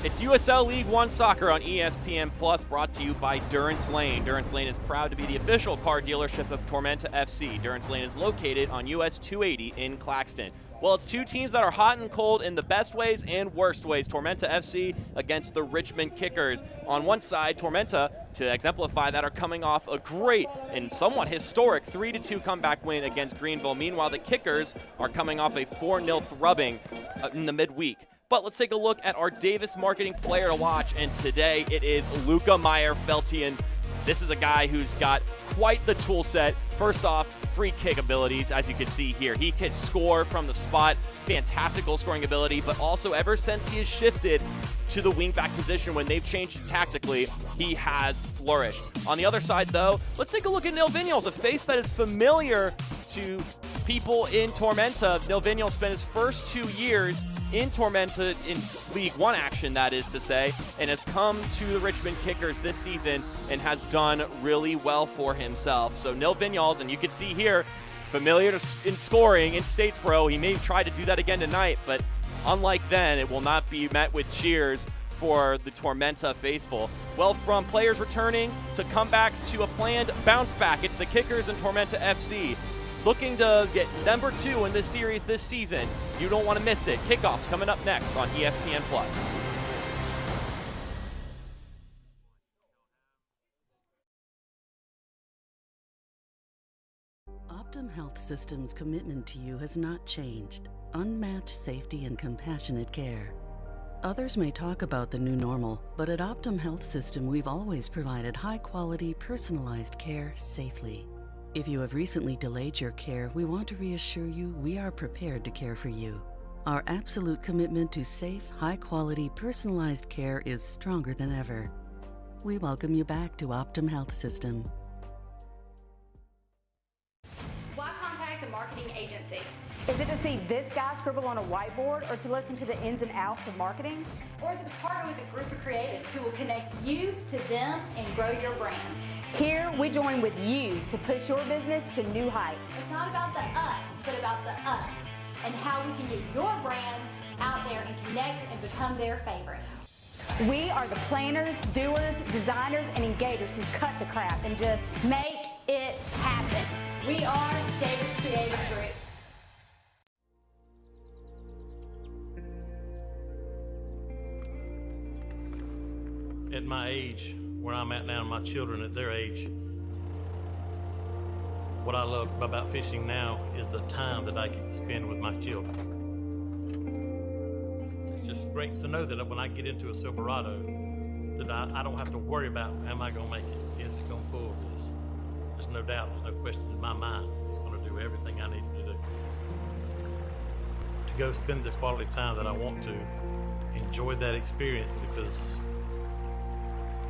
It's USL League One Soccer on ESPN Plus, brought to you by Durance Lane. Durance Lane is proud to be the official car dealership of Tormenta FC. Durance Lane is located on US 280 in Claxton. Well, it's two teams that are hot and cold in the best ways and worst ways. Tormenta FC against the Richmond Kickers. On one side, Tormenta, to exemplify that, are coming off a great and somewhat historic 3-2 comeback win against Greenville. Meanwhile, the Kickers are coming off a 4-0 thrubbing in the midweek. But let's take a look at our Davis Marketing player to watch, and today it is Luca Meyer-Feltian. This is a guy who's got quite the tool set. First off, free kick abilities, as you can see here. He can score from the spot, fantastic goal scoring ability, but also ever since he has shifted to the wingback position when they've changed tactically, he has flourished. On the other side, though, let's take a look at Nil Vinyals, a face that is familiar to people in Tormenta. Nil Vinyals spent his first 2 years in Tormenta, in League One action, that is to say, and has come to the Richmond Kickers this season and has done really well for himself. So Nil Vinyals, and you can see here, familiar in scoring in Statesboro. He may try to do that again tonight, but unlike then, it will not be met with cheers for the Tormenta faithful. Well, from players returning to comebacks to a planned bounce back, it's the Kickers and Tormenta FC. Looking to get number 2 in this series this season. You don't want to miss it. Kickoffs coming up next on ESPN Plus. Optum Health System's commitment to you has not changed. Unmatched safety and compassionate care. Others may talk about the new normal, but at Optum Health System, we've always provided high-quality, personalized care safely. If you have recently delayed your care, we want to reassure you we are prepared to care for you. Our absolute commitment to safe, high-quality, personalized care is stronger than ever. We welcome you back to Optum Health System. Why contact a marketing agency? Is it to see this guy scribble on a whiteboard, or to listen to the ins and outs of marketing? Or is it to partner with a group of creatives who will connect you to them and grow your brand? Here, we join with you to push your business to new heights. It's not about the us, but about the us, and how we can get your brand out there and connect and become their favorite. We are the planners, doers, designers, and engagers who cut the crap and just make it happen. We are Davis Creative Group. At my age, where I'm at now, my children at their age, what I love about fishing now is the time that I get to spend with my children. It's just great to know that when I get into a Silverado, that I don't have to worry about, am I going to make it? Is it going to pull this? There's no doubt, there's no question in my mind. It's going to do everything I need to do. To go spend the quality time that I want to, enjoy that experience, because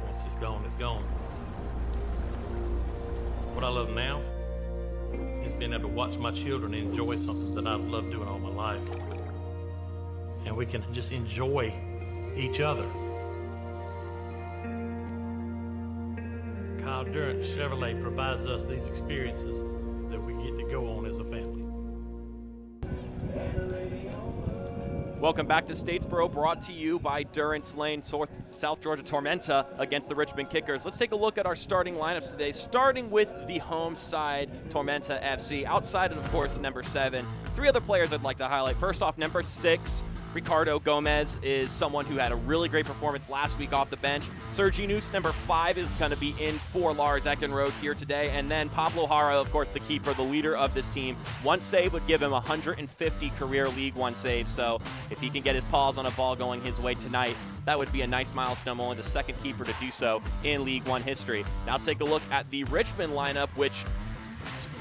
once it's gone, it's gone. What I love now is being able to watch my children enjoy something that I've loved doing all my life. And we can just enjoy each other. Kyle Durance Chevrolet provides us these experiences that we get to go on as a family. Welcome back to Statesboro, brought to you by Durance Lane, South Georgia Tormenta against the Richmond Kickers. Let's take a look at our starting lineups today, starting with the home side, Tormenta FC. Outside of course, number 7. 3 other players I'd like to highlight. First off, number 6, Ricardo Gomez is someone who had a really great performance last week off the bench. Sergi Noose, number 5, is going to be in for Lars Eckenrode here today. And then Pablo Jara, of course, the keeper, the leader of this team. 1 save would give him 150 career League One saves. So if he can get his paws on a ball going his way tonight, that would be a nice milestone, only the 2nd keeper to do so in League One history. Now let's take a look at the Richmond lineup, which,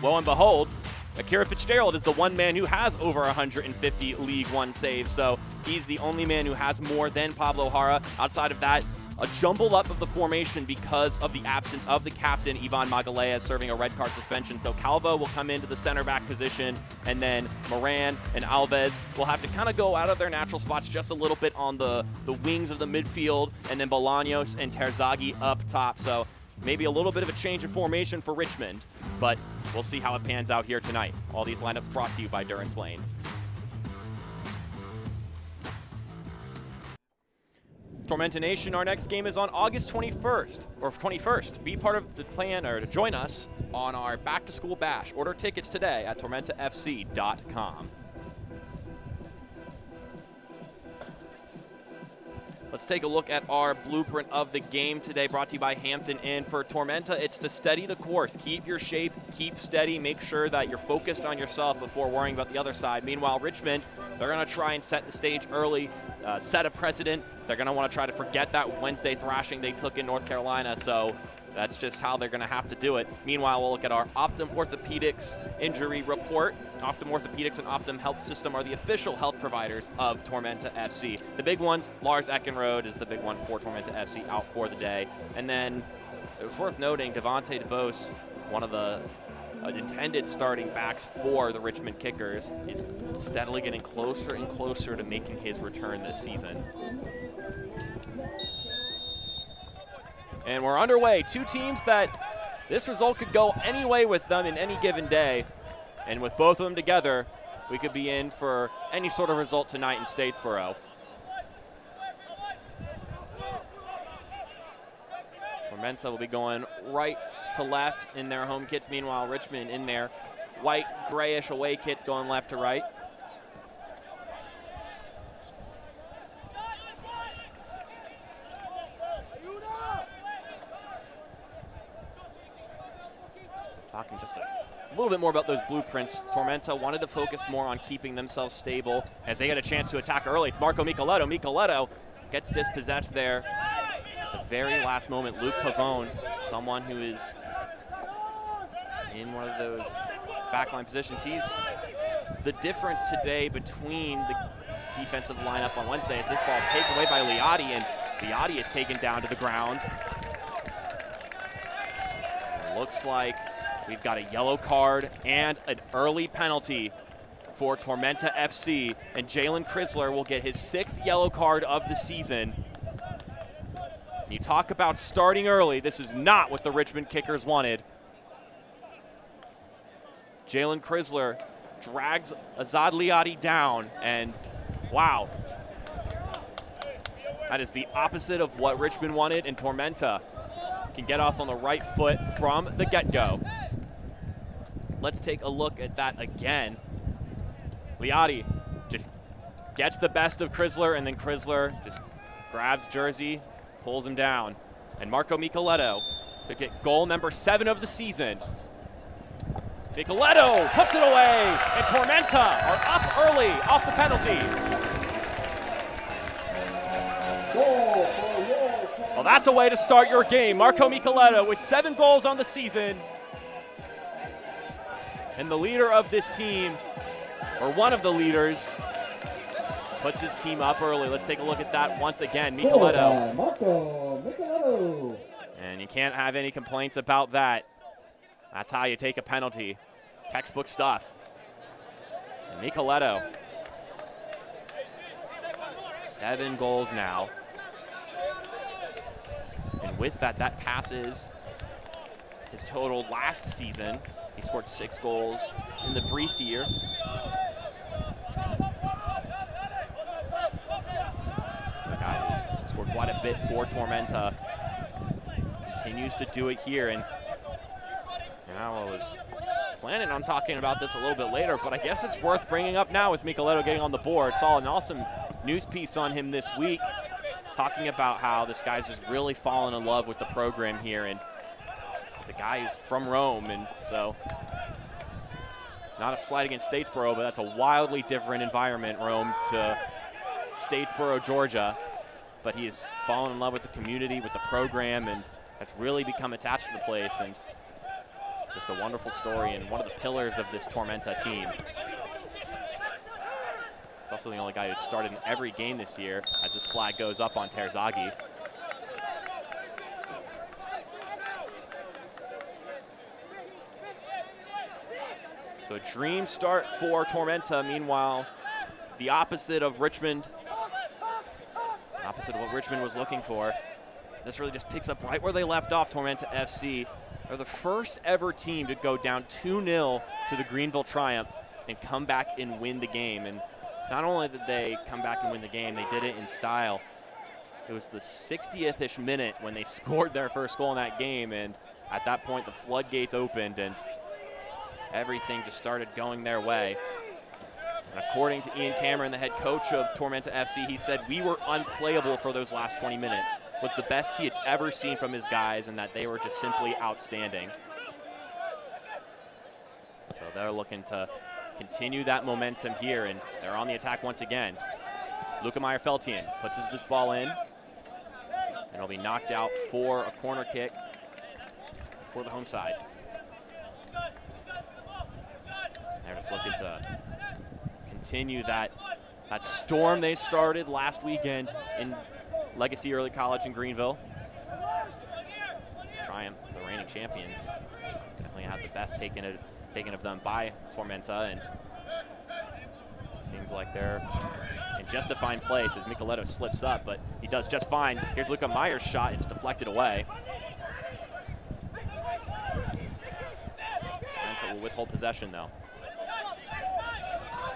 lo and behold, Akira Fitzgerald is the one man who has over 150 League One saves, so he's the only man who has more than Pablo Jara. Outside of that, a jumble up of the formation because of the absence of the captain, Ivan Magalhaes, serving a red card suspension. So Calvo will come into the center back position, and then Moran and Alves will have to kind of go out of their natural spots just a little bit on the wings of the midfield, and then Bolaños and Terzaghi up top. So maybe a little bit of a change in formation for Richmond, but we'll see how it pans out here tonight. All these lineups brought to you by Durance Lane. Tormenta Nation, our next game is on August 21st. Be part of the plan, or to join us on our back-to-school bash. Order tickets today at tormentafc.com. Let's take a look at our blueprint of the game today, brought to you by Hampton Inn. For Tormenta, it's to steady the course. Keep your shape, keep steady, make sure that you're focused on yourself before worrying about the other side. Meanwhile, Richmond, they're going to try and set the stage early, set a precedent. They're going to want to try to forget that Wednesday thrashing they took in North Carolina, so that's just how they're going to have to do it. Meanwhile, we'll look at our Optum Orthopedics injury report. Optum Orthopedics and Optum Health System are the official health providers of Tormenta FC. The big ones, Lars Eckenrode is the big one for Tormenta FC, out for the day. And then it was worth noting, Devontae DeBose, one of the intended starting backs for the Richmond Kickers, is steadily getting closer and closer to making his return this season. And we're underway. Two teams that this result could go any way with them in any given day. And with both of them together, we could be in for any sort of result tonight in Statesboro. Tormenta will be going right to left in their home kits. Meanwhile, Richmond in their white, grayish away kits going left to right. Talking just a little bit more about those blueprints. Tormenta wanted to focus more on keeping themselves stable as they get a chance to attack early. It's Marco Micheletto. Micheletto gets dispossessed there at the very last moment. Luke Pavone, someone who is in one of those backline positions. He's the difference today between the defensive lineup on Wednesday as this ball is taken away by Liati, and Liati is taken down to the ground. It looks like we've got a yellow card and an early penalty for Tormenta FC, and Jalen Chrysler will get his 6th yellow card of the season. You talk about starting early, this is not what the Richmond Kickers wanted. Jalen Chrysler drags Azad Liati down, and wow. That is the opposite of what Richmond wanted, and Tormenta can get off on the right foot from the get-go. Let's take a look at that again. Liati just gets the best of Chrysler, and then Chrysler just grabs Jersey, pulls him down. And Marco Micheletto could get goal number 7 of the season. Micheletto puts it away, and Tormenta are up early off the penalty. Well, that's a way to start your game. Marco Micheletto with 7 goals on the season. And the leader of this team, or one of the leaders, puts his team up early. Let's take a look at that once again. Micheletto. And you can't have any complaints about that. That's how you take a penalty. Textbook stuff. And Micheletto. 7 goals now. And with that, that passes his total last season. He scored 6 goals in the brief year. So a guy who's scored quite a bit for Tormenta continues to do it here. And I was planning on talking about this a little bit later, but I guess it's worth bringing up now with Micheletto getting on the board. Saw an awesome news piece on him this week talking about how this guy's just really fallen in love with the program here, and he's a guy who's from Rome, and so not a slight against Statesboro, but that's a wildly different environment, Rome to Statesboro, Georgia. But he has fallen in love with the community, with the program, and has really become attached to the place, and just a wonderful story and one of the pillars of this Tormenta team. He's also the only guy who started in every game this year as this flag goes up on Terzaghi. So a dream start for Tormenta. Meanwhile, the opposite of Richmond, opposite of what Richmond was looking for. This really just picks up right where they left off. Tormenta FC are the first ever team to go down 2-0 to the Greenville Triumph and come back and win the game. And not only did they come back and win the game, they did it in style. It was the 60th-ish minute when they scored their first goal in that game, and at that point the floodgates opened and everything just started going their way. And according to Ian Cameron, the head coach of Tormenta FC, he said we were unplayable for those last 20 minutes. It was the best he had ever seen from his guys, and that they were just simply outstanding. So they're looking to continue that momentum here, and they're on the attack once again. Luca Meyer-Feltian puts this ball in, and it'll be knocked out for a corner kick for the home side. They're just looking to continue that storm they started last weekend in Legacy Early College in Greenville. Triumph, the reigning champions, definitely had the best taken of them by Tormenta, and it seems like they're in just a fine place as Micheletto slips up, but he does just fine. Here's Luca Meyer's shot. It's deflected away. Tormenta will withhold possession, though.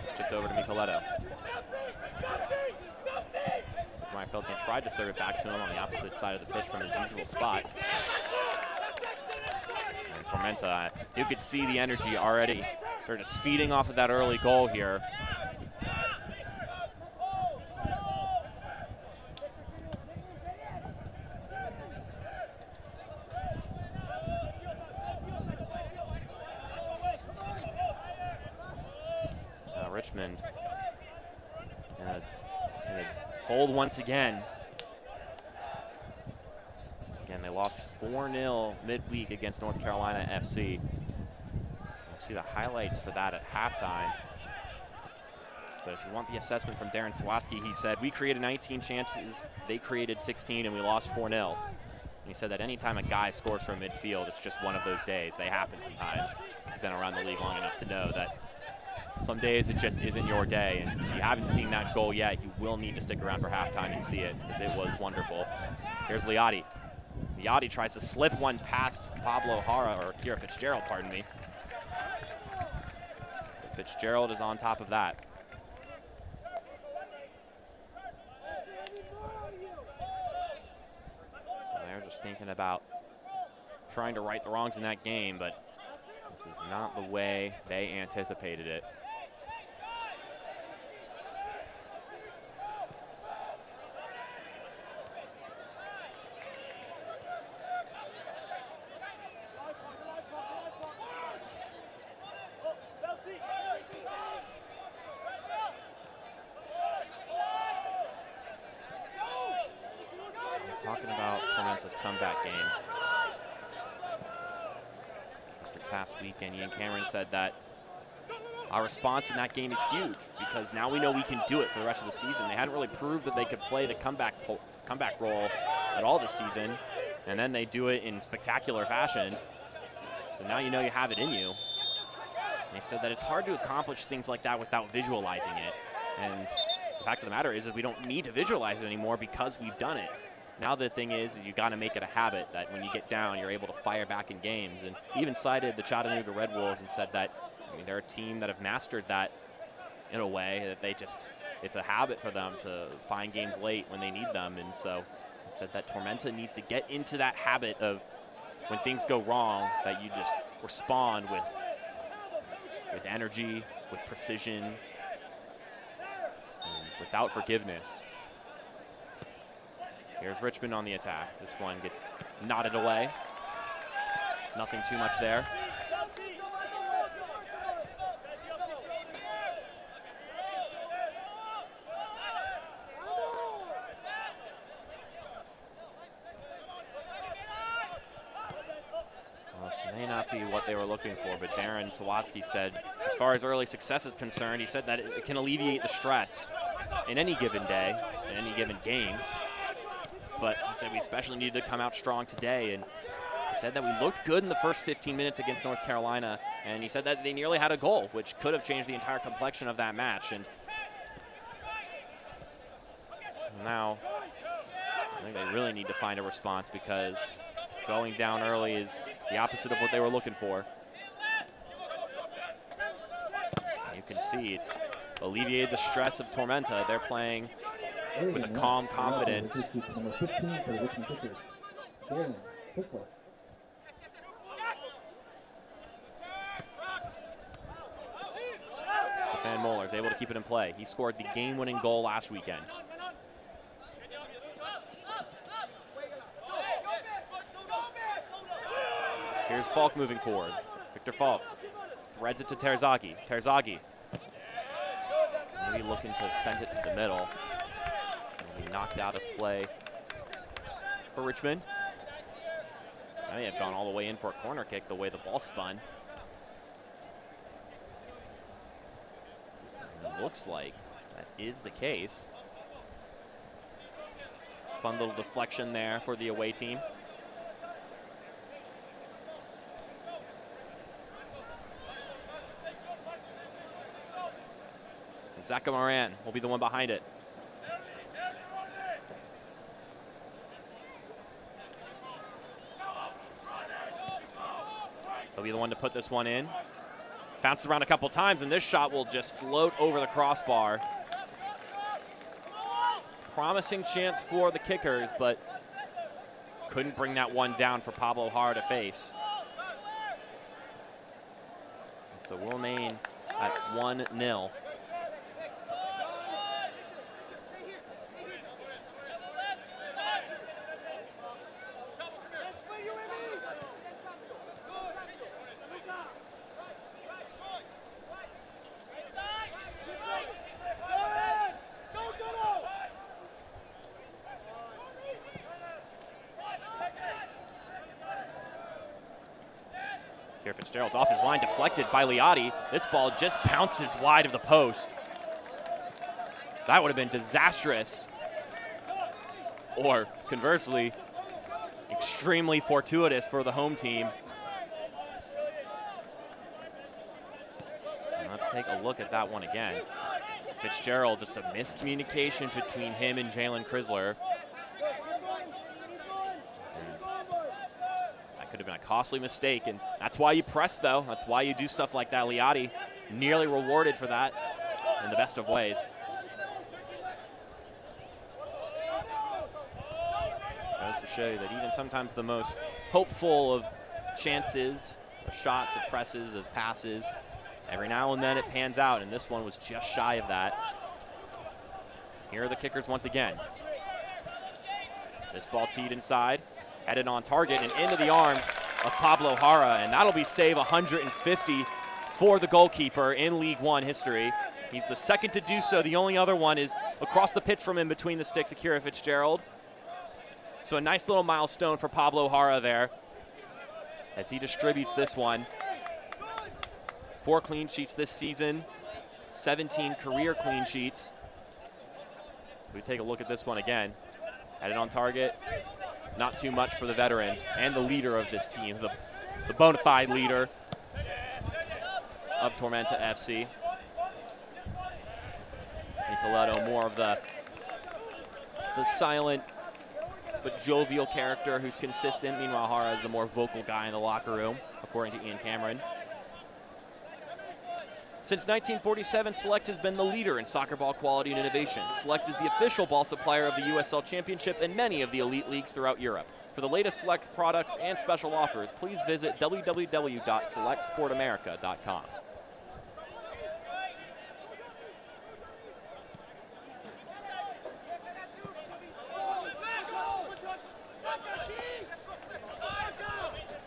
It's chipped over to Micheletto. Meyer-Feltian tried to serve it back to him on the opposite side of the pitch from his usual spot. And Tormenta, you could see the energy already. They're just feeding off of that early goal here. Richmond in a hold once again. Again, they lost 4-0 midweek against North Carolina FC. You'll see the highlights for that at halftime. But if you want the assessment from Darren Sawatsky, he said, we created 19 chances, they created 16, and we lost 4-0. And he said that anytime a guy scores from midfield, it's just one of those days. They happen sometimes. He's been around the league long enough to know that some days it just isn't your day, and if you haven't seen that goal yet, you will need to stick around for halftime and see it, because it was wonderful. Here's Liotti. Liotti tries to slip one past Pablo Hara, or Kira Fitzgerald, pardon me. But Fitzgerald is on top of that. So they're just thinking about trying to right the wrongs in that game, but this is not the way they anticipated it. Talking about Tormenta's comeback game. Just this past weekend, Ian Cameron said that our response in that game is huge because now we know we can do it for the rest of the season. They hadn't really proved that they could play the comeback role at all this season, and then they do it in spectacular fashion. So now you know you have it in you. And he said that it's hard to accomplish things like that without visualizing it. And the fact of the matter is we don't need to visualize it anymore because we've done it. Now the thing is you got to make it a habit that when you get down, you're able to fire back in games. And he even cited the Chattanooga Red Wolves and said that, I mean, they're a team that have mastered that in a way that they just, it's a habit for them to find games late when they need them. And so he said that Tormenta needs to get into that habit of when things go wrong, that you just respond with energy, with precision, and without forgiveness. Here's Richmond on the attack. This one gets knotted away. Nothing too much there. Well, this may not be what they were looking for, but Darren Sawatsky said, as far as early success is concerned, he said that it can alleviate the stress in any given day, in any given game. But he said we especially needed to come out strong today, and he said that we looked good in the first 15 minutes against North Carolina, and he said that they nearly had a goal, which could have changed the entire complexion of that match. And now I think they really need to find a response because going down early is the opposite of what they were looking for. You can see it's alleviated the stress of Tormenta. They're playing with a calm confidence. Stefan Moeller is able to keep it in play. He scored the game-winning goal last weekend. Here's Falk moving forward. Victor Falk threads it to Terzaghi. Terzaghi maybe looking to send it to the middle. Maybe knocked out of play for Richmond. They may have gone all the way in for a corner kick the way the ball spun. It looks like that is the case. Fun little deflection there for the away team. Zaka Moran will be the one behind it. He'll be the one to put this one in. Bounced around a couple times, and this shot will just float over the crossbar. Promising chance for the kickers, but couldn't bring that one down for Pablo Jara to face. And so we'll remain at 1-0. Fitzgerald's off his line, deflected by Liotti. This ball just bounces wide of the post. That would have been disastrous. Or conversely, extremely fortuitous for the home team. And let's take a look at that one again. Fitzgerald, just a miscommunication between him and Jalen Chrysler. Could have been a costly mistake, and that's why you press, though. That's why you do stuff like that. Liotti nearly rewarded for that in the best of ways. Goes to show you that even sometimes the most hopeful of chances, of shots, of presses, of passes, every now and then it pans out, and this one was just shy of that. Here are the kickers once again. This ball teed inside. Headed on target and into the arms of Pablo Jara, and that'll be save 150 for the goalkeeper in League One history. He's the second to do so. The only other one is across the pitch from him between the sticks, Akira Fitzgerald. So a nice little milestone for Pablo Jara there as he distributes this one. 4 clean sheets this season, 17 career clean sheets. So we take a look at this one again. Headed on target. Not too much for the veteran and the leader of this team, the bona fide leader of Tormenta FC. Nicoletto, more of the silent but jovial character who's consistent. Meanwhile, Jara is the more vocal guy in the locker room, according to Ian Cameron. Since 1947, Select has been the leader in soccer ball quality and innovation. Select is the official ball supplier of the USL Championship and many of the elite leagues throughout Europe. For the latest Select products and special offers, please visit www.selectsportamerica.com.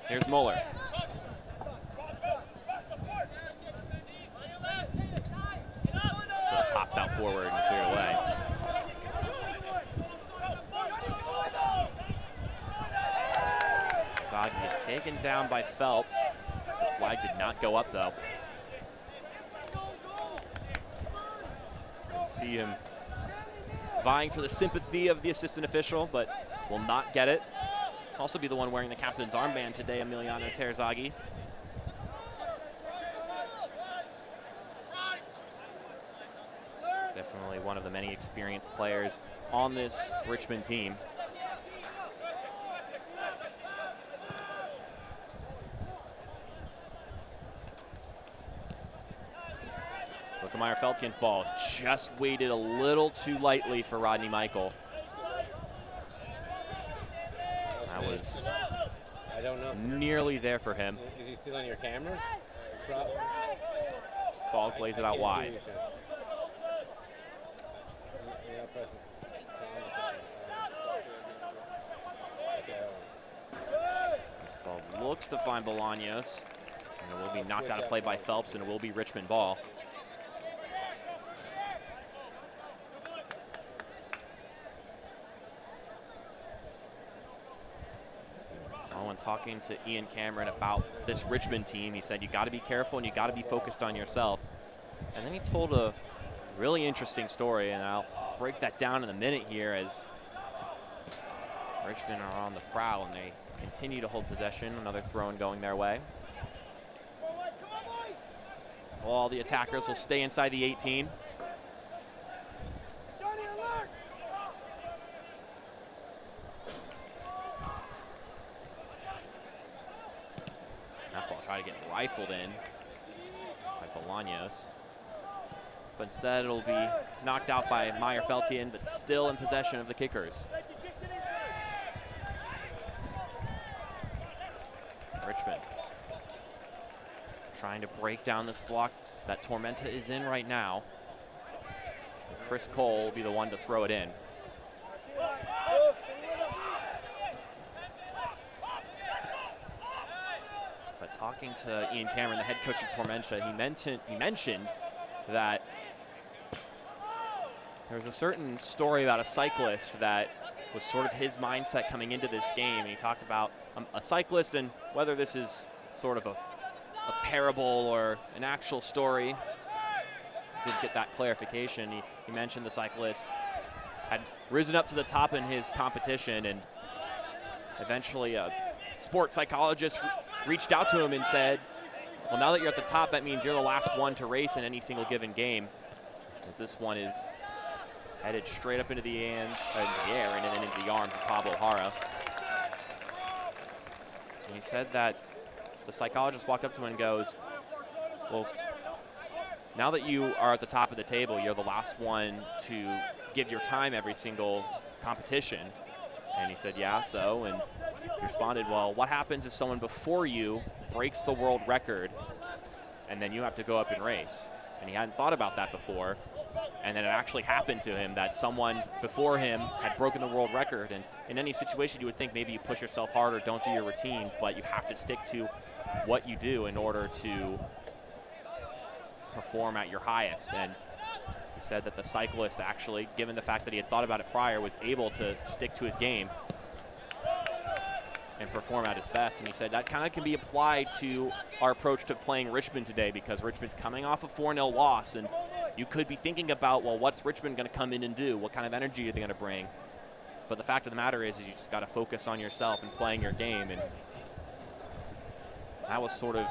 Here's Moeller. Pops out forward and clear away. Zaghi gets taken down by Phelps. The flag did not go up, though. You can see him vying for the sympathy of the assistant official, but will not get it. Also be the one wearing the captain's armband today, Emiliano Terzaghi. Definitely one of the many experienced players on this Richmond team. Meyer-Feltian's ball just waited a little too lightly for Rodney Michael. That was I don't know. nearly there for him. Is he still on your camera? Falk plays it out wide. This ball looks to find Bolaños, and it will be knocked out of play by Phelps, and it will be Richmond ball. When talking to Ian Cameron about this Richmond team, he said you got to be careful and you got to be focused on yourself. And then he told a really interesting story, and I'll break that down in a minute here as Richmond are on the prowl and they continue to hold possession. Another throw-in going their way. So all the attackers will stay inside the 18. Try to get rifled in by Bolaños. But instead it'll be knocked out by Meyer-Feltian, but still in possession of the kickers. Richmond trying to break down this block that Tormenta is in right now. And Chris Cole will be the one to throw it in. Talking to Ian Cameron, the head coach of Tormenta, he mentioned that there's a certain story about a cyclist that was sort of his mindset coming into this game. He talked about a cyclist and whether this is sort of a parable or an actual story. Didn't get that clarification. He mentioned the cyclist had risen up to the top in his competition, and eventually a sports psychologist reached out to him and said, well, now that you're at the top, that means you're the last one to race in any single given game, as this one is headed straight up into the air and then into the arms of Pablo Jara. And he said that the psychologist walked up to him and goes, well, now that you are at the top of the table, you're the last one to give your time every single competition. And he said, yeah, so, and he responded, well, what happens if someone before you breaks the world record and then you have to go up and race? And he hadn't thought about that before. And then it actually happened to him that someone before him had broken the world record. And in any situation, you would think maybe you push yourself harder, don't do your routine, but you have to stick to what you do in order to perform at your highest. And he said that the cyclist actually, given the fact that he had thought about it prior, was able to stick to his game and perform at his best. And he said that kind of can be applied to our approach to playing Richmond today, because Richmond's coming off a 4-0 loss, and you could be thinking about, well, what's Richmond going to come in and do? What kind of energy are they going to bring? But the fact of the matter is you just got to focus on yourself and playing your game. And that was sort of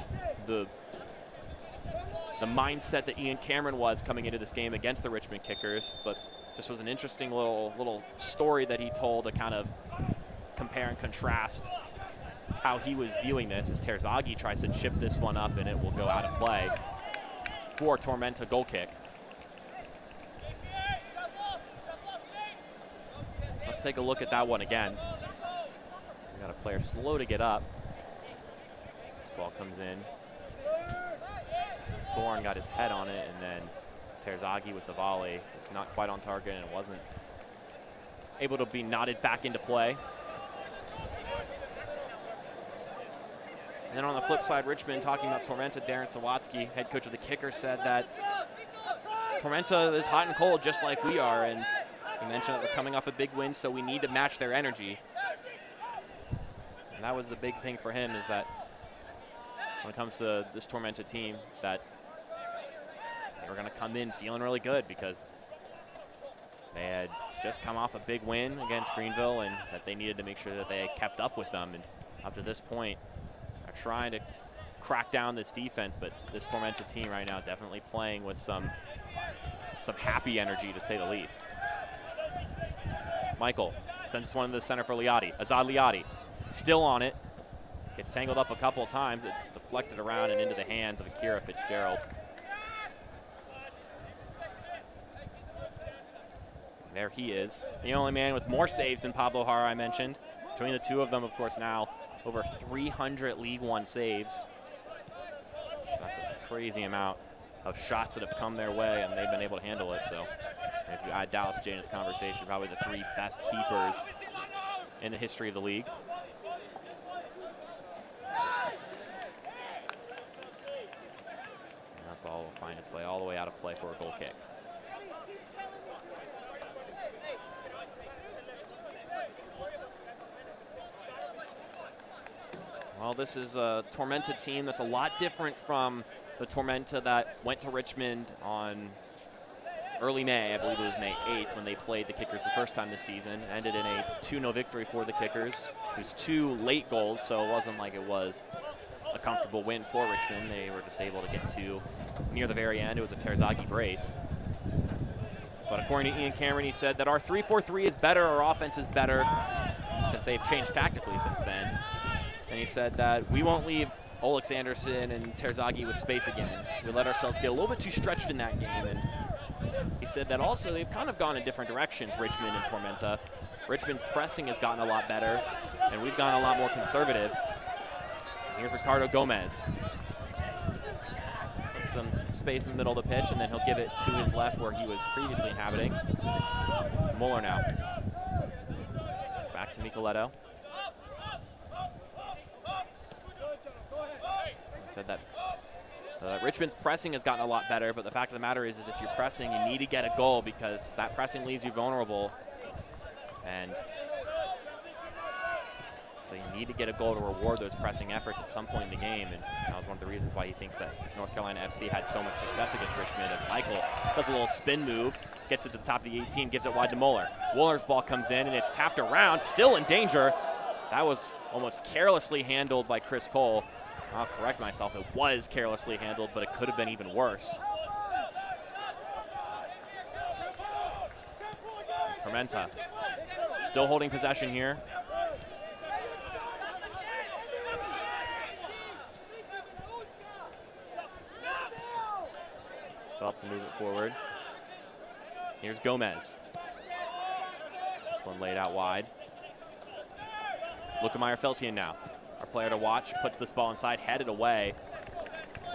the mindset that Ian Cameron was coming into this game against the Richmond Kickers. But just was an interesting little story that he told to kind of compare and contrast how he was viewing this, as Terzaghi tries to chip this one up and it will go out of play for Tormenta goal kick. Let's take a look at that one again. We got a player slow to get up. This ball comes in. Thorne got his head on it, and then Terzaghi with the volley is not quite on target, and it wasn't able to be knotted back into play. And then on the flip side, Richmond, talking about Tormenta, Darren Sawatsky, head coach of the Kicker, said that Tormenta is hot and cold just like we are, and he mentioned that we're coming off a big win, so we need to match their energy. And that was the big thing for him, is that when it comes to this Tormenta team, that they were going to come in feeling really good because they had just come off a big win against Greenville, and that they needed to make sure that they had kept up with them. And up to this point, they're trying to crack down this defense, but this Tormenta team right now definitely playing with some happy energy, to say the least. Michael sends this one into the center for Liati. Azad Liati still on it. Gets tangled up a couple of times. It's deflected around and into the hands of Akira Fitzgerald. There he is, the only man with more saves than Pablo Jara I mentioned. Between the two of them, of course, now over 300 League One saves. So that's just a crazy amount of shots that have come their way, and they've been able to handle it. So if you add Dallas Jane to the conversation, probably the 3 best keepers in the history of the league. And that ball will find its way all the way out of play for a goal kick. Well, this is a Tormenta team that's a lot different from the Tormenta that went to Richmond on early May. I believe it was May 8th when they played the Kickers the first time this season. Ended in a 2-0 victory for the Kickers. It was 2 late goals, so it wasn't like it was a comfortable win for Richmond. They were just able to get to near the very end. It was a Terzaghi brace. But according to Ian Cameron, he said that our 3-4-3 is better, our offense is better, since they've changed tactically since then. And he said that we won't leave Olex Anderson and Terzaghi with space again. We let ourselves get a little bit too stretched in that game. And he said that also they've kind of gone in different directions, Richmond and Tormenta. Richmond's pressing has gotten a lot better, and we've gone a lot more conservative. And here's Ricardo Gomez. Some space in the middle of the pitch, and then he'll give it to his left where he was previously inhabiting. Muller now. Back to Micheletto. Said that Richmond's pressing has gotten a lot better, but the fact of the matter is if you're pressing, you need to get a goal because that pressing leaves you vulnerable. And so you need to get a goal to reward those pressing efforts at some point in the game. And that was one of the reasons why he thinks that North Carolina FC had so much success against Richmond, as Michael does a little spin move, gets it to the top of the 18, gives it wide to Muller. Muller's ball comes in, and it's tapped around, still in danger. That was almost carelessly handled by Chris Cole. I'll correct myself, it was carelessly handled, but it could have been even worse. Tormenta still holding possession here. Helps him move it forward. Here's Gomez. This one laid out wide. Lukemeyer Feltian now. Our player to watch, puts this ball inside, headed away.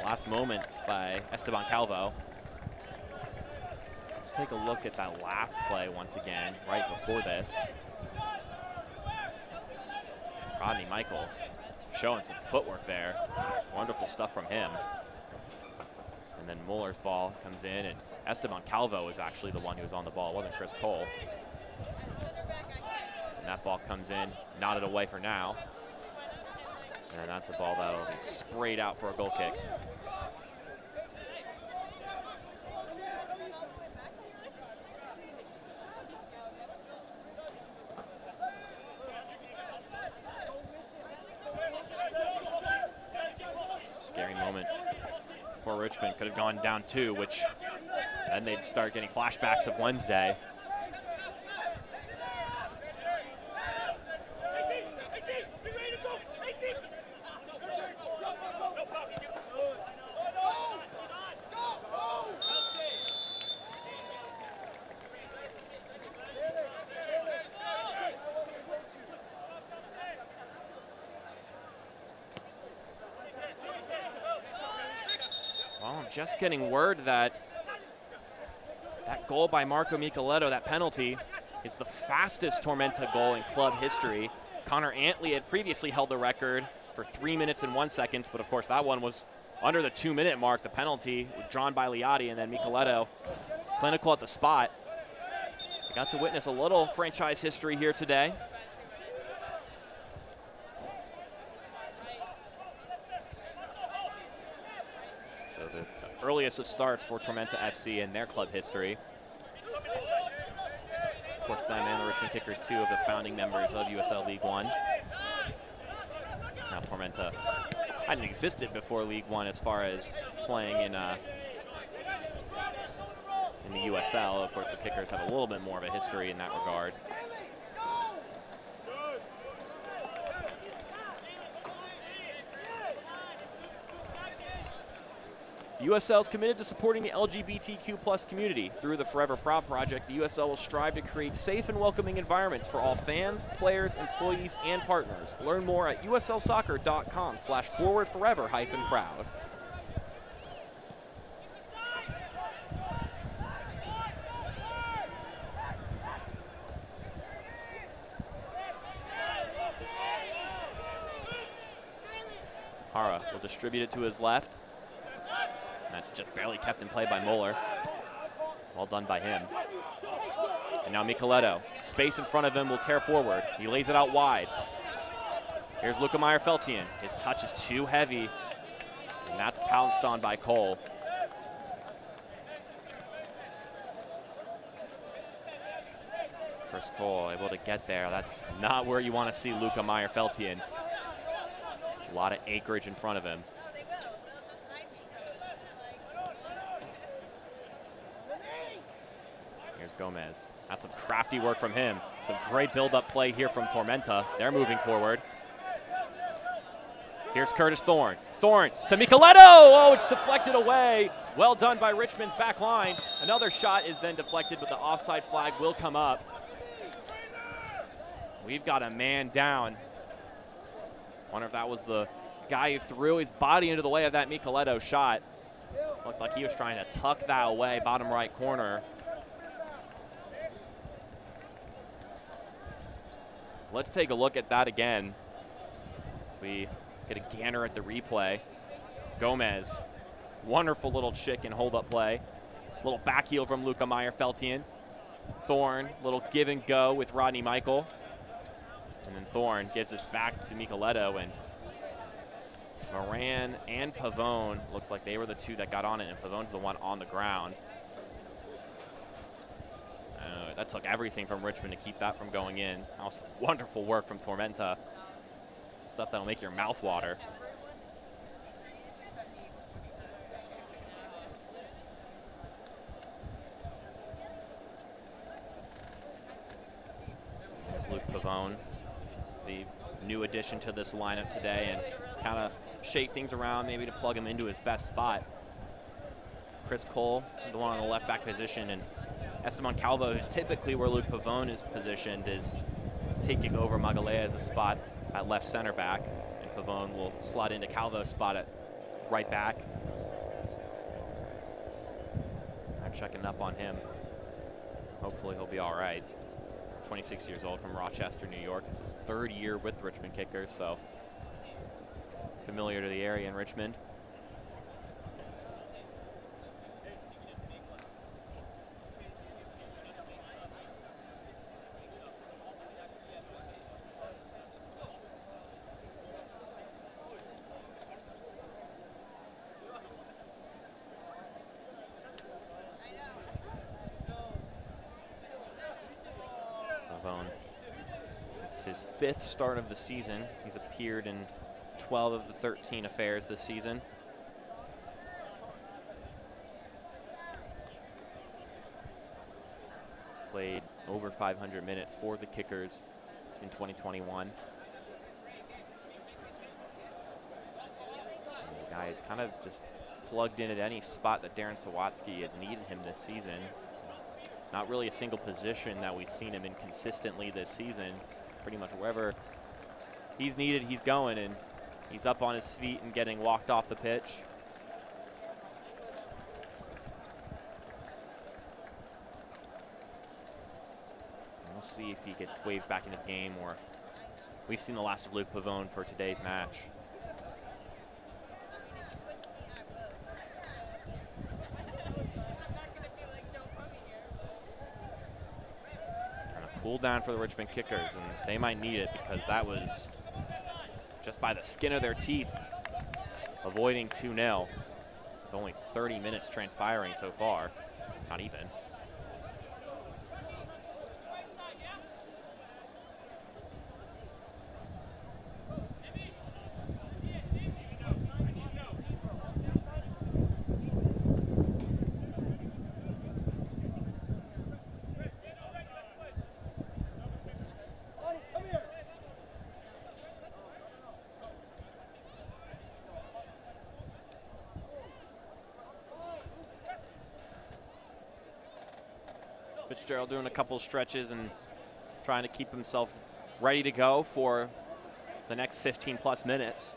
Last moment by Esteban Calvo. Let's take a look at that last play once again, right before this. Rodney Michael showing some footwork there. Wonderful stuff from him. And then Muller's ball comes in, and Esteban Calvo is actually the one who was on the ball. It wasn't Chris Cole. And that ball comes in, nodded away for now. And that's a ball that'll be sprayed out for a goal kick. Just a scary moment for Richmond. Could have gone down 2, which then they'd start getting flashbacks of Wednesday. Just getting word that that goal by Marco Micheletto, that penalty, is the fastest Tormenta goal in club history. Connor Antley had previously held the record for 3 minutes and 1 second, but of course that one was under the 2-minute mark. The penalty drawn by Liotti, and then Micheletto clinical at the spot. So got to witness a little franchise history here today. So the earliest of starts for Tormenta FC in their club history. Of course, them and the Richmond Kickers, 2 of the founding members of USL League One. Now Tormenta hadn't existed before League One as far as playing in the USL. Of course, the Kickers have a little bit more of a history in that regard. The USL is committed to supporting the LGBTQ+ community. Through the Forever Proud project, the USL will strive to create safe and welcoming environments for all fans, players, employees, and partners. Learn more at uslsoccer.com/forwardforever-proud. Hara will distribute it to his left. That's just barely kept in play by Moeller. Well done by him. And now Micheletto. Space in front of him will tear forward. He lays it out wide. Here's Luca Meyer-Feltian. His touch is too heavy, and that's pounced on by Cole. Chris Cole able to get there. That's not where you want to see Luca Meyer-Feltian. A lot of acreage in front of him. Here's Gomez. That's some crafty work from him. Some great build-up play here from Tormenta. They're moving forward. Here's Curtis Thorne. Thorne to Micheletto. Oh, it's deflected away. Well done by Richmond's back line. Another shot is then deflected, but the offside flag will come up. We've got a man down. Wonder if that was the guy who threw his body into the way of that Micheletto shot. Looked like he was trying to tuck that away, bottom right corner. Let's take a look at that again as we get a gander at the replay. Gomez, wonderful little chicken hold-up play. Little back heel from Luca Meyer-Feltian. Thorne, little give and go with Rodney Michael. And then Thorne gives this back to Micheletto, and Moran and Pavone, looks like they were the two that got on it, and Pavone's the one on the ground. That took everything from Richmond to keep that from going in. That was wonderful work from Tormenta. Stuff that'll make your mouth water. There's Luke Pavone, the new addition to this lineup today, and kind of shake things around, maybe to plug him into his best spot. Chris Cole, the one on the left back position, and Esteban Calvo, who's typically where Luke Pavone is positioned, is taking over Magalea's spot at left center back, and Pavone will slot into Calvo's spot at right back. I'm checking up on him. Hopefully he'll be all right. 26 years old from Rochester, New York. It's his third year with Richmond Kickers, so familiar to the area in Richmond. It's his 5th start of the season. He's appeared in 12 of the 13 affairs this season. He's played over 500 minutes for the Kickers in 2021. And the guy is kind of just plugged in at any spot that Darren Sawatsky has needed him this season. Not really a single position that we've seen him in consistently this season. Pretty much wherever he's needed, he's going, and he's up on his feet and getting walked off the pitch. And we'll see if he gets waved back into the game, or if we've seen the last of Luke Pavone for today's match. Cool down for the Richmond Kickers, and they might need it, because that was just by the skin of their teeth avoiding 2-0 with only 30 minutes transpiring so far. Not even. Fitzgerald doing a couple stretches and trying to keep himself ready to go for the next 15+ minutes.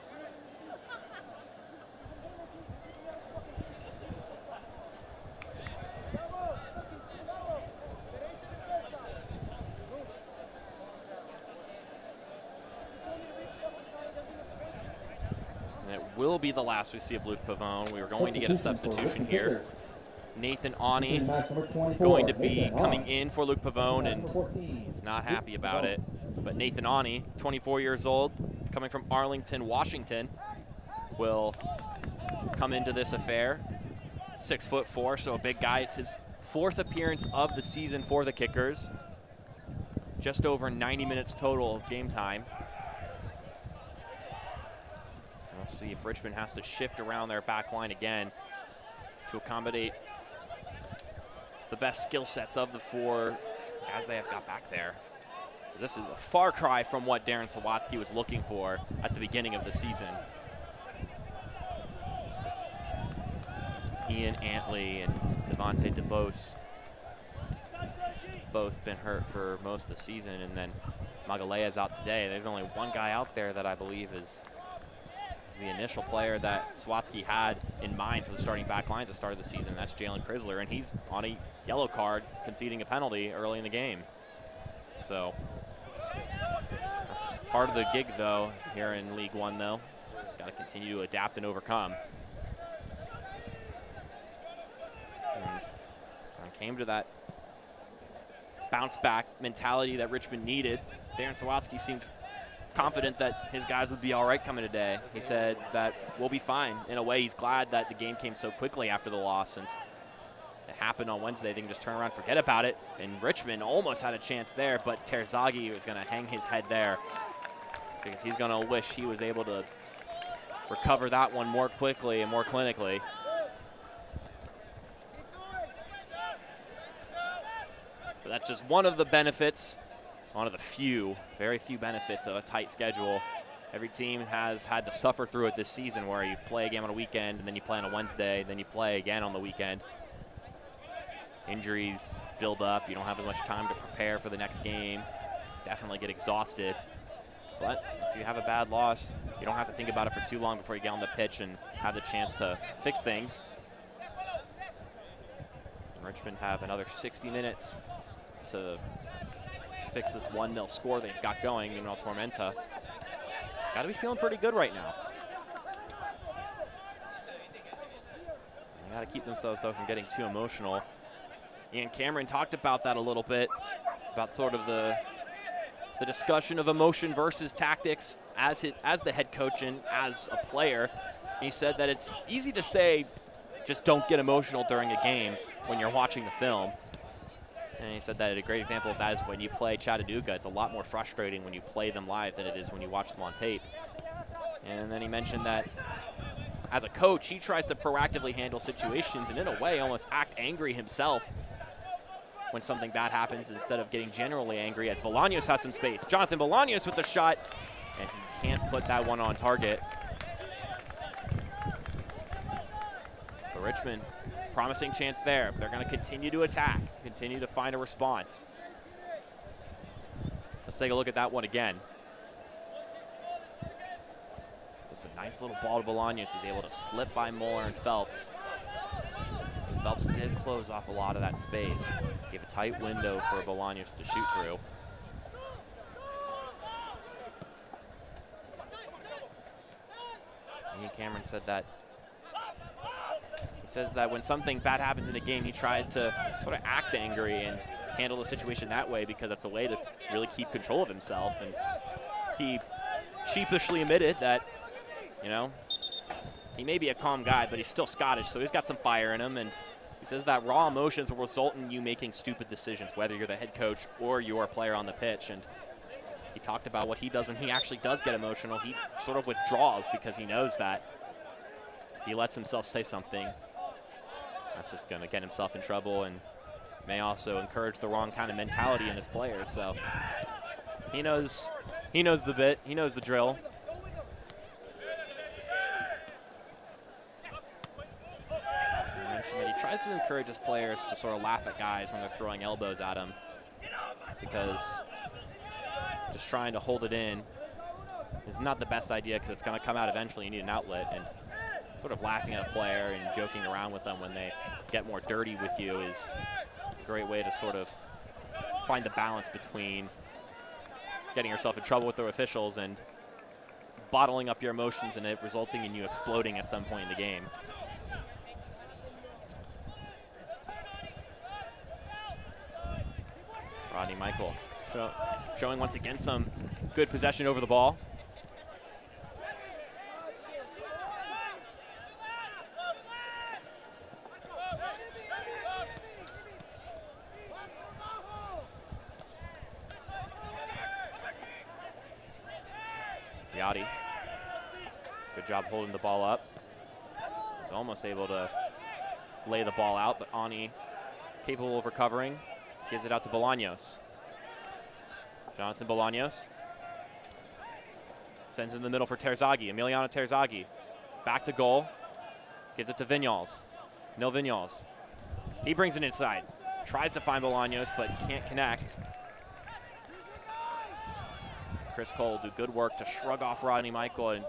And it will be the last we see of Luke Pavone. We were going to get a substitution here. Nathan Awney going to be coming in for Luke Pavone, and he's not happy about it. But Nathan Awney, 24 years old, coming from Arlington, Washington, will come into this affair. 6'4", so a big guy. It's his 4th appearance of the season for the Kickers. Just over 90 minutes total of game time. We'll see if Richmond has to shift around their back line again to accommodate the best skill sets of the 4 guys they have got back there. This is a far cry from what Darren Sawatsky was looking for at the beginning of the season. Ian Antley and Devontae DeBose both been hurt for most of the season, and then Magalea's out today. There's only one guy out there that I believe is the initial player that Sawatsky had in mind for the starting back line at the start of the season. That's Jalen Chrysler, and he's on a yellow card, conceding a penalty early in the game. So that's part of the gig, though, here in League One, though. Got to continue to adapt and overcome. And came to that bounce-back mentality that Richmond needed. Darren Sawatsky seemed confident that his guys would be all right coming today. He said that we'll be fine. In a way, he's glad that the game came so quickly after the loss, since it happened on Wednesday. They can just turn around and forget about it. And Richmond almost had a chance there, but Terzaghi was going to hang his head there because he's going to wish he was able to recover that one more quickly and more clinically. But that's just one of the benefits, one of the few, very few benefits of a tight schedule. Every team has had to suffer through it this season, where you play a game on a weekend, and then you play on a Wednesday, then you play again on the weekend. Injuries build up. You don't have as much time to prepare for the next game. Definitely get exhausted. But if you have a bad loss, you don't have to think about it for too long before you get on the pitch and have the chance to fix things. Richmond have another 60 minutes to fix this 1-0 score they've got going. Meanwhile, Tormenta got to be feeling pretty good right now. They got to keep themselves, though, from getting too emotional. Ian Cameron talked about that a little bit, about sort of the discussion of emotion versus tactics as the head coach and as a player. He said that it's easy to say, just don't get emotional during a game when you're watching the film. And he said that a great example of that is when you play Chattanooga. It's a lot more frustrating when you play them live than it is when you watch them on tape. And then he mentioned that as a coach, he tries to proactively handle situations and in a way almost act angry himself when something bad happens instead of getting generally angry, as Bolaños has some space. Jonathan Bolaños with the shot, and he can't put that one on target. For Richmond, promising chance there. They're going to continue to attack, continue to find a response. Let's take a look at that one again. Just a nice little ball to Bolaños. He's able to slip by Moeller and Phelps. Phelps did close off a lot of that space. Gave a tight window for Bolaños to shoot through. Ian Cameron said that. He says that when something bad happens in a game, he tries to sort of act angry and handle the situation that way because it's a way to really keep control of himself. And he sheepishly admitted that, you know, he may be a calm guy, but he's still Scottish, so he's got some fire in him. And he says that raw emotions will result in you making stupid decisions, whether you're the head coach or you're a player on the pitch. And he talked about what he does when he actually does get emotional. He sort of withdraws because he knows that if he lets himself say something, that's just going to get himself in trouble and may also encourage the wrong kind of mentality in his players. So he knows the bit, he knows the drill. tries to encourage his players to sort of laugh at guys when they're throwing elbows at him, because just trying to hold it in is not the best idea, because it's going to come out eventually. You need an outlet, and sort of laughing at a player and joking around with them when they get more dirty with you is a great way to sort of find the balance between getting yourself in trouble with the officials and bottling up your emotions and it resulting in you exploding at some point in the game. Rodney Michael showing once again some good possession over the ball. Yachty, good job holding the ball up. He's almost able to lay the ball out, but Ani, capable of recovering, gives it out to Bolaños. Jonathan Bolaños sends in the middle for Terzaghi, Emiliano Terzaghi. Back to goal, gives it to Viñals. Nil Viñals. He brings it inside, tries to find Bolaños, but can't connect. Chris Cole do good work to shrug off Rodney Michael and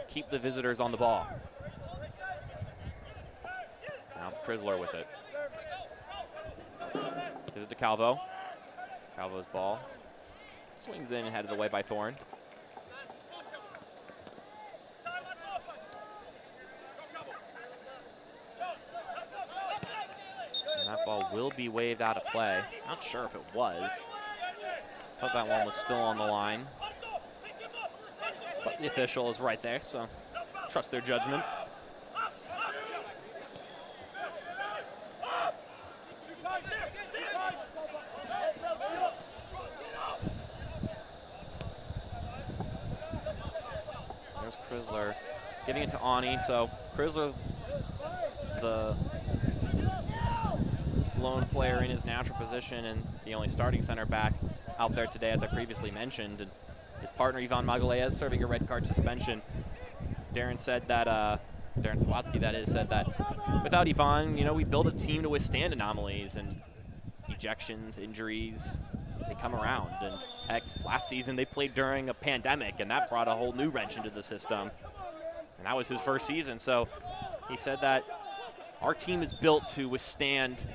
keep the visitors on the ball. Now it's Chrysler with it. Gives it to Calvo. Calvo's ball swings in and headed away by Thorne. And that ball will be waved out of play. Not sure if it was. Thought that one was still on the line. But the official is right there, so trust their judgment. There's Chrysler giving it to Ani. So Chrysler, the lone player in his natural position and the only starting center back out there today, as I previously mentioned. And his partner, Ivan Magalhaes, serving a red card suspension. Darren said that, Darren Sawatsky, that is, said that without Ivan, you know, we build a team to withstand anomalies and ejections, injuries. They come around. And heck, last season they played during a pandemic, and that brought a whole new wrench into the system. And that was his first season. So he said that our team is built to withstand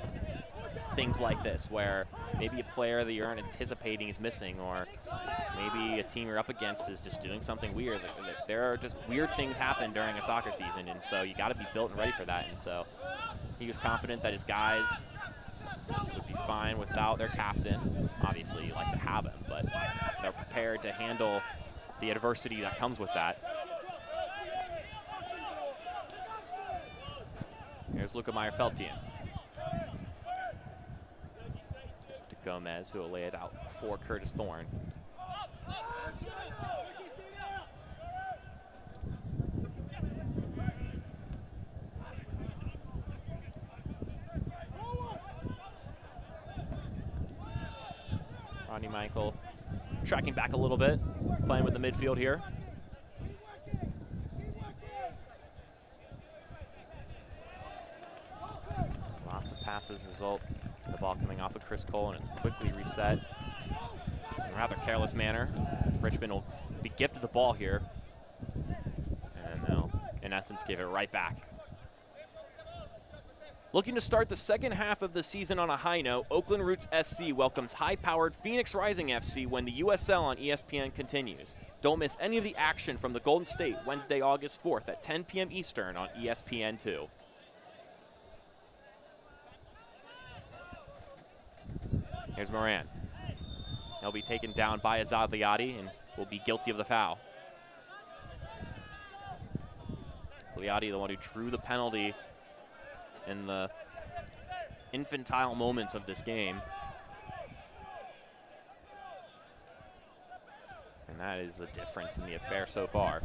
things like this, where maybe a player that you aren't anticipating is missing, or maybe a team you're up against is just doing something weird. There are just weird things happen during a soccer season, and so you got to be built and ready for that. And so he was confident that his guys would be fine without their captain. Obviously, you like to have him, but they're prepared to handle the adversity that comes with that. Here's Luca Meyer-Feltian. To Gomez, who will lay it out for Curtis Thorne. Rodney Michael tracking back a little bit, playing with the midfield here. Lots of passes result in the ball coming off of Chris Cole, and it's quickly reset in a rather careless manner. Richmond will be gifted the ball here, and they'll, in essence, give it right back. Looking to start the second half of the season on a high note, Oakland Roots SC welcomes high-powered Phoenix Rising FC when the USL on ESPN continues. Don't miss any of the action from the Golden State Wednesday, August 4th at 10 p.m. Eastern on ESPN2. Here's Moran. He'll be taken down by Azad Liati and will be guilty of the foul. Liati, the one who drew the penalty in the infantile moments of this game. And that is the difference in the affair so far.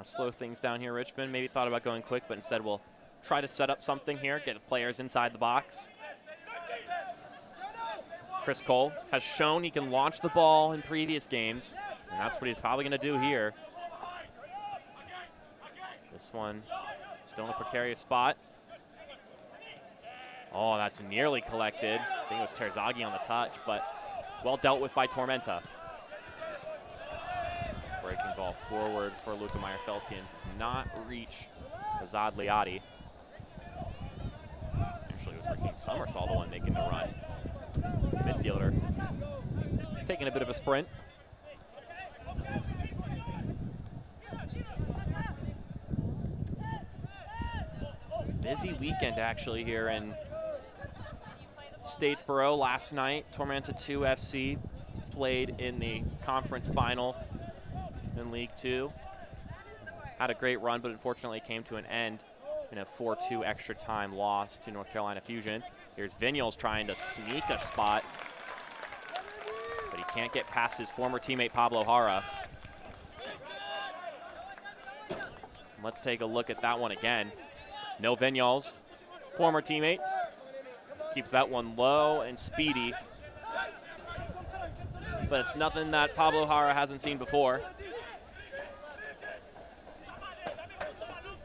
Slow things down here, Richmond. Maybe thought about going quick, but instead we'll try to set up something here, get the players inside the box. Chris Cole has shown he can launch the ball in previous games, and that's what he's probably going to do here. This one still in a precarious spot. Oh, that's nearly collected. I think it was Terzaghi on the touch, but well dealt with by Tormenta. Breaking ball forward for Luca Meyer-Feltian. Does not reach Azad Liati. Actually, it was Raheem Somersault the one making the run. Midfielder taking a bit of a sprint. It's a busy weekend actually here in Statesboro. Last night, Tormenta 2 FC played in the conference final in League 2. Had a great run, but unfortunately came to an end in a 4-2 extra time loss to North Carolina Fusion. Here's Vignoles trying to sneak a spot, but he can't get past his former teammate Pablo Jara. Let's take a look at that one again. No Vignoles, former teammates. Keeps that one low and speedy, but it's nothing that Pablo Jara hasn't seen before.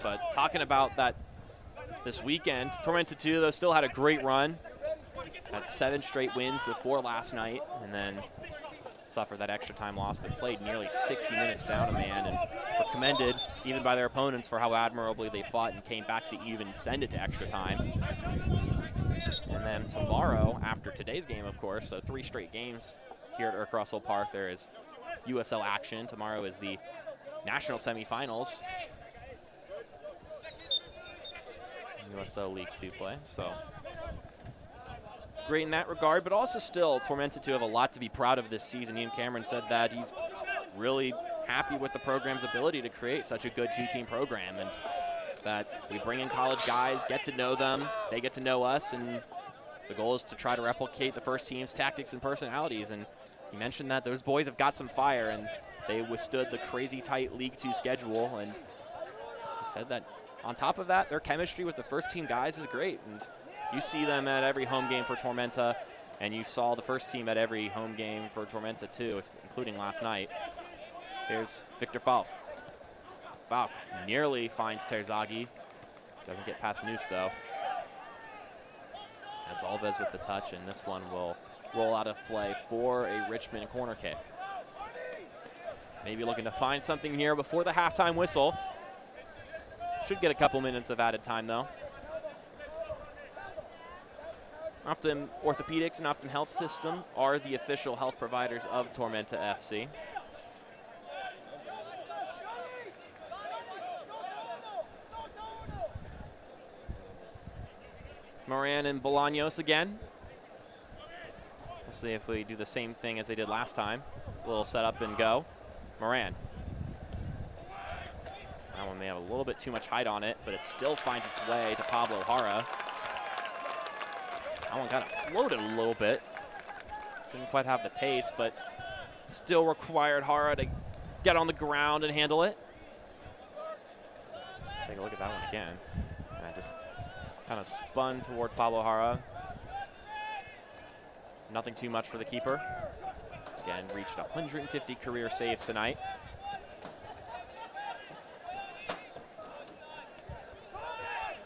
But talking about that this weekend, Tormenta 2, though, still had a great run. Had 7 straight wins before last night, and then suffered that extra time loss, but played nearly 60 minutes down a man, and were commended even by their opponents for how admirably they fought and came back to even send it to extra time. And then tomorrow, after today's game, of course, so 3 straight games here at Irk Russell Park, there is USL action. Tomorrow is the national semifinals. USL League 2 play, so great in that regard, but also still Tormenta 2 have a lot to be proud of this season. Ian Cameron said that he's really happy with the program's ability to create such a good 2-team program, and that we bring in college guys, get to know them, they get to know us, and the goal is to try to replicate the first team's tactics and personalities. And he mentioned that those boys have got some fire, and they withstood the crazy tight League 2 schedule, and he said that on top of that, their chemistry with the first team guys is great, and you see them at every home game for Tormenta, and you saw the first team at every home game for Tormenta too, including last night. Here's Victor Falk. Falk nearly finds Terzaghi. Doesn't get past Noose though. That's Alves with the touch, and this one will roll out of play for a Richmond corner kick. Maybe looking to find something here before the halftime whistle. Should get a couple minutes of added time, though. Optum Orthopedics and Optum Health System are the official health providers of Tormenta FC. Moran and Bolaños again. We'll see if we do the same thing as they did last time. A little set up and go. Moran. That one may have a little bit too much height on it, but it still finds its way to Pablo Jara. That one kind of floated a little bit. Didn't quite have the pace, but still required Jara to get on the ground and handle it. Take a look at that one again. And I just kind of spun towards Pablo Jara. Nothing too much for the keeper. Again, reached 150 career saves tonight.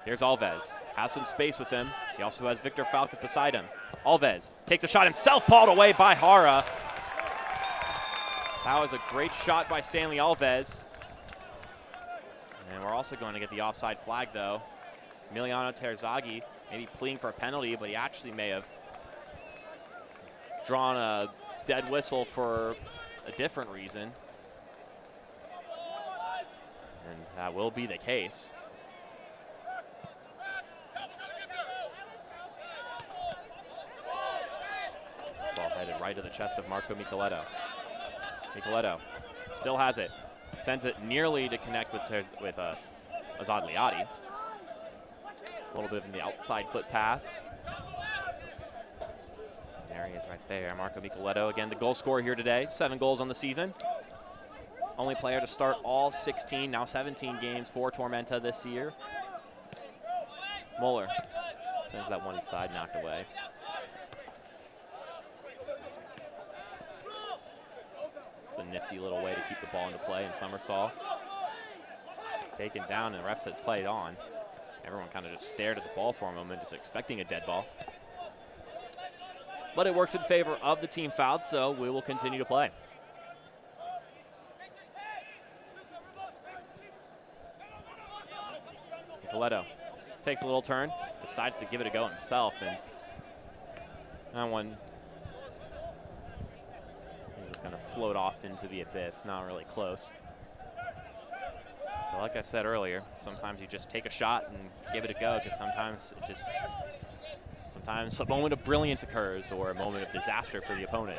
Here's Alves, has some space with him. He also has Victor Falk beside him. Alves takes a shot himself, pawed away by Jara. That was a great shot by Stanley Alves. And we're also going to get the offside flag though. Emiliano Terzaghi maybe pleading for a penalty, but he actually may have drawn a dead whistle for a different reason. And that will be the case. Ball headed right to the chest of Marco Micheletto. Micheletto still has it. Sends it nearly to connect with Azad Liati. A little bit of the outside foot pass. There he is right there. Marco Micheletto, again, the goal scorer here today. 7 goals on the season. only player to start all 16, now 17 games for Tormenta this year. Muller sends that one side knocked away. It's a nifty little way to keep the ball into play, and Summersall is taken down, and the ref says play it on. Everyone kind of just stared at the ball for a moment, just expecting a dead ball. But it works in favor of the team fouled, so we will continue to play. Nicoletto takes a little turn, decides to give it a go himself, and that one is just going to float off into the abyss, not really close. But like I said earlier, sometimes you just take a shot and give it a go, because sometimes a moment of brilliance occurs or a moment of disaster for the opponent.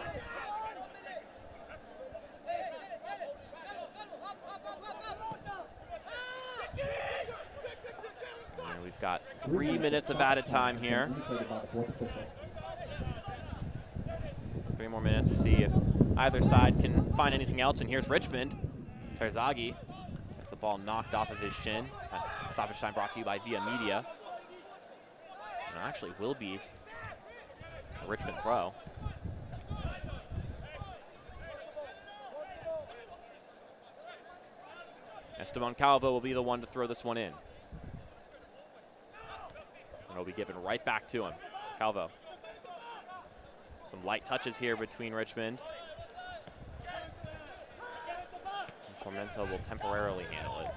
And we've got 3 minutes of added time here. 3 more minutes to see if either side can find anything else. And here's Richmond. Terzaghi gets the ball knocked off of his shin. Stoppage time brought to you by Via Media. And it actually will be a Richmond throw. Esteban Calvo will be the one to throw this one in. And it'll be given right back to him. Calvo. Some light touches here between Richmond. And Tormenta will temporarily handle it.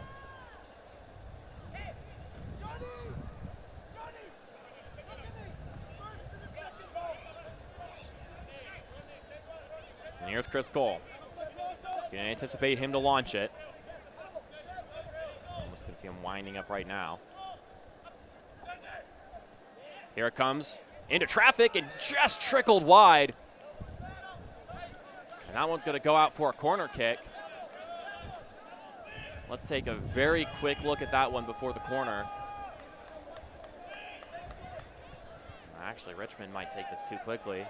And here's Chris Cole. Gonna anticipate him to launch it. Almost can see him winding up right now. Here it comes into traffic and just trickled wide. And that one's gonna go out for a corner kick. Let's take a very quick look at that one before the corner. Actually, Richmond might take this too quickly.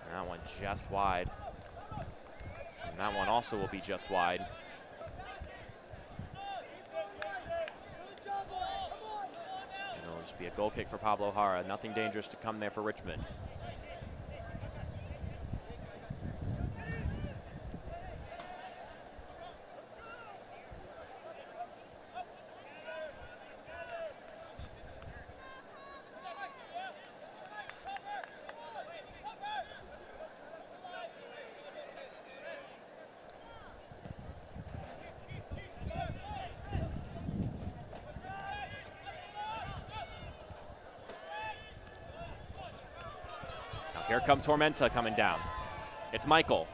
And that one just wide. And that one also will be just wide. And it'll just be a goal kick for Pablo Jara. Nothing dangerous to come there for Richmond. Here come Tormenta coming down. It's Michael.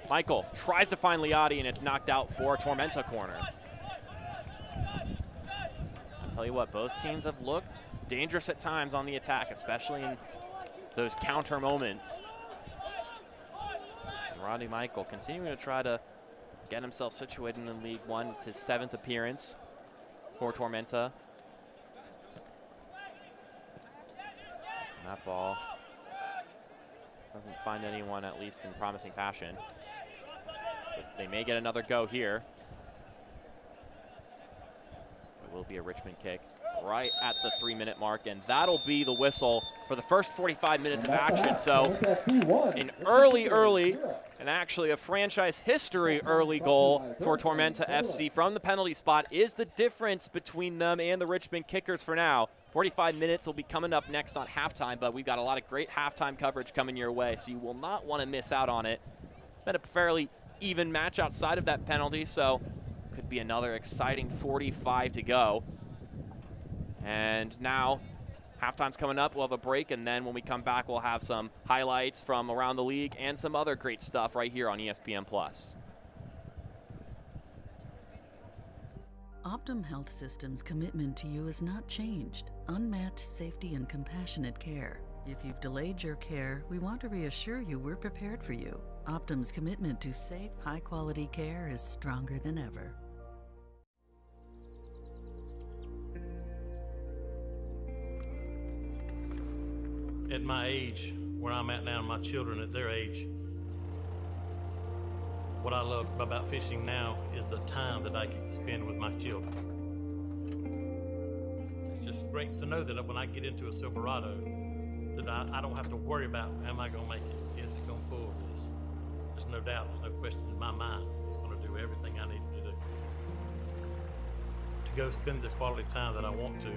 Michael tries to find Liotti, and it's knocked out for a Tormenta corner. I'll tell you what, both teams have looked dangerous at times on the attack, especially in those counter moments. And Rodney Michael continuing to try to get himself situated in League One. It's his 7th appearance for Tormenta. And that ball doesn't find anyone, at least in promising fashion. But they may get another go here. It will be a Richmond kick right at the 3-minute mark, and that'll be the whistle for the first 45 minutes of action. So an early, and actually a franchise history early goal for Tormenta FC from the penalty spot is the difference between them and the Richmond Kickers for now. 45 minutes will be coming up next on halftime, but we've got a lot of great halftime coverage coming your way, so you will not want to miss out on it. Been a fairly even match outside of that penalty, so could be another exciting 45 to go. And now halftime's coming up. We'll have a break, and then when we come back, we'll have some highlights from around the league and some other great stuff right here on ESPN+. Optum Health System's commitment to you has not changed. Unmatched safety and compassionate care. If you've delayed your care, we want to reassure you we're prepared for you. Optum's commitment to safe, high-quality care is stronger than ever. at my age, where I'm at now, my children at their age, what I love about fishing now is the time that I get to spend with my children. It's just great to know that when I get into a Silverado, that I don't have to worry about, am I going to make it? Is it going to pull this? There's no doubt, there's no question in my mind. It's going to do everything I need to do. To go spend the quality time that I want to,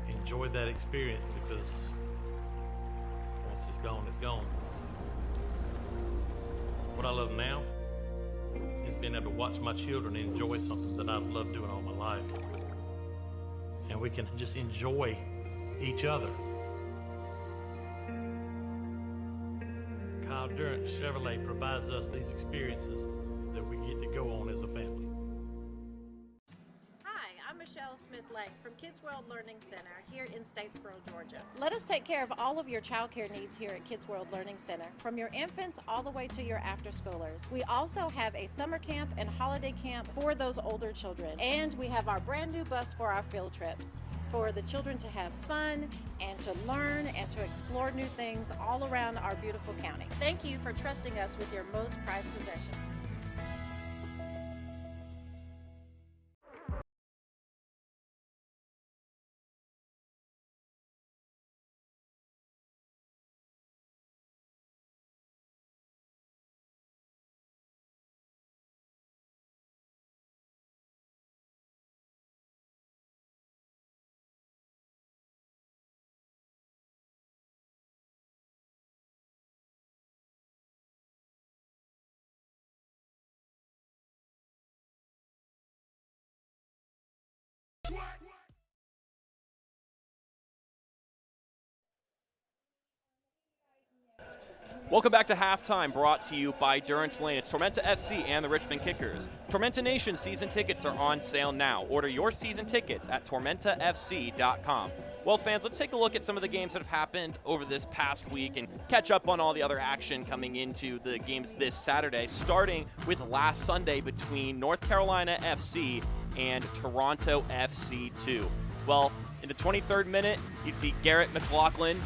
enjoy that experience, because once it's gone, it's gone. What I love now is being able to watch my children enjoy something that I've loved doing all my life. And we can just enjoy each other. Kyle Durant Chevrolet provides us these experiences that we get to go on as a family. Hi, I'm Michelle Smith-Lake from Kids World Learning Center here in Statesboro, Georgia. Let us take care of all of your child care needs here at Kids World Learning Center, from your infants all the way to your after-schoolers. We also have a summer camp and holiday camp for those older children. And we have our brand new bus for our field trips, for the children to have fun and to learn and to explore new things all around our beautiful county. Thank you for trusting us with your most prized possessions. Welcome back to Halftime, brought to you by Durance Lane. It's Tormenta FC and the Richmond Kickers. Tormenta Nation season tickets are on sale now. Order your season tickets at tormentafc.com. Well, fans, let's take a look at some of the games that have happened over this past week and catch up on all the other action coming into the games this Saturday, starting with last Sunday between North Carolina FC and Toronto FC 2. Well, in the 23rd minute, you'd see Garrett McLaughlin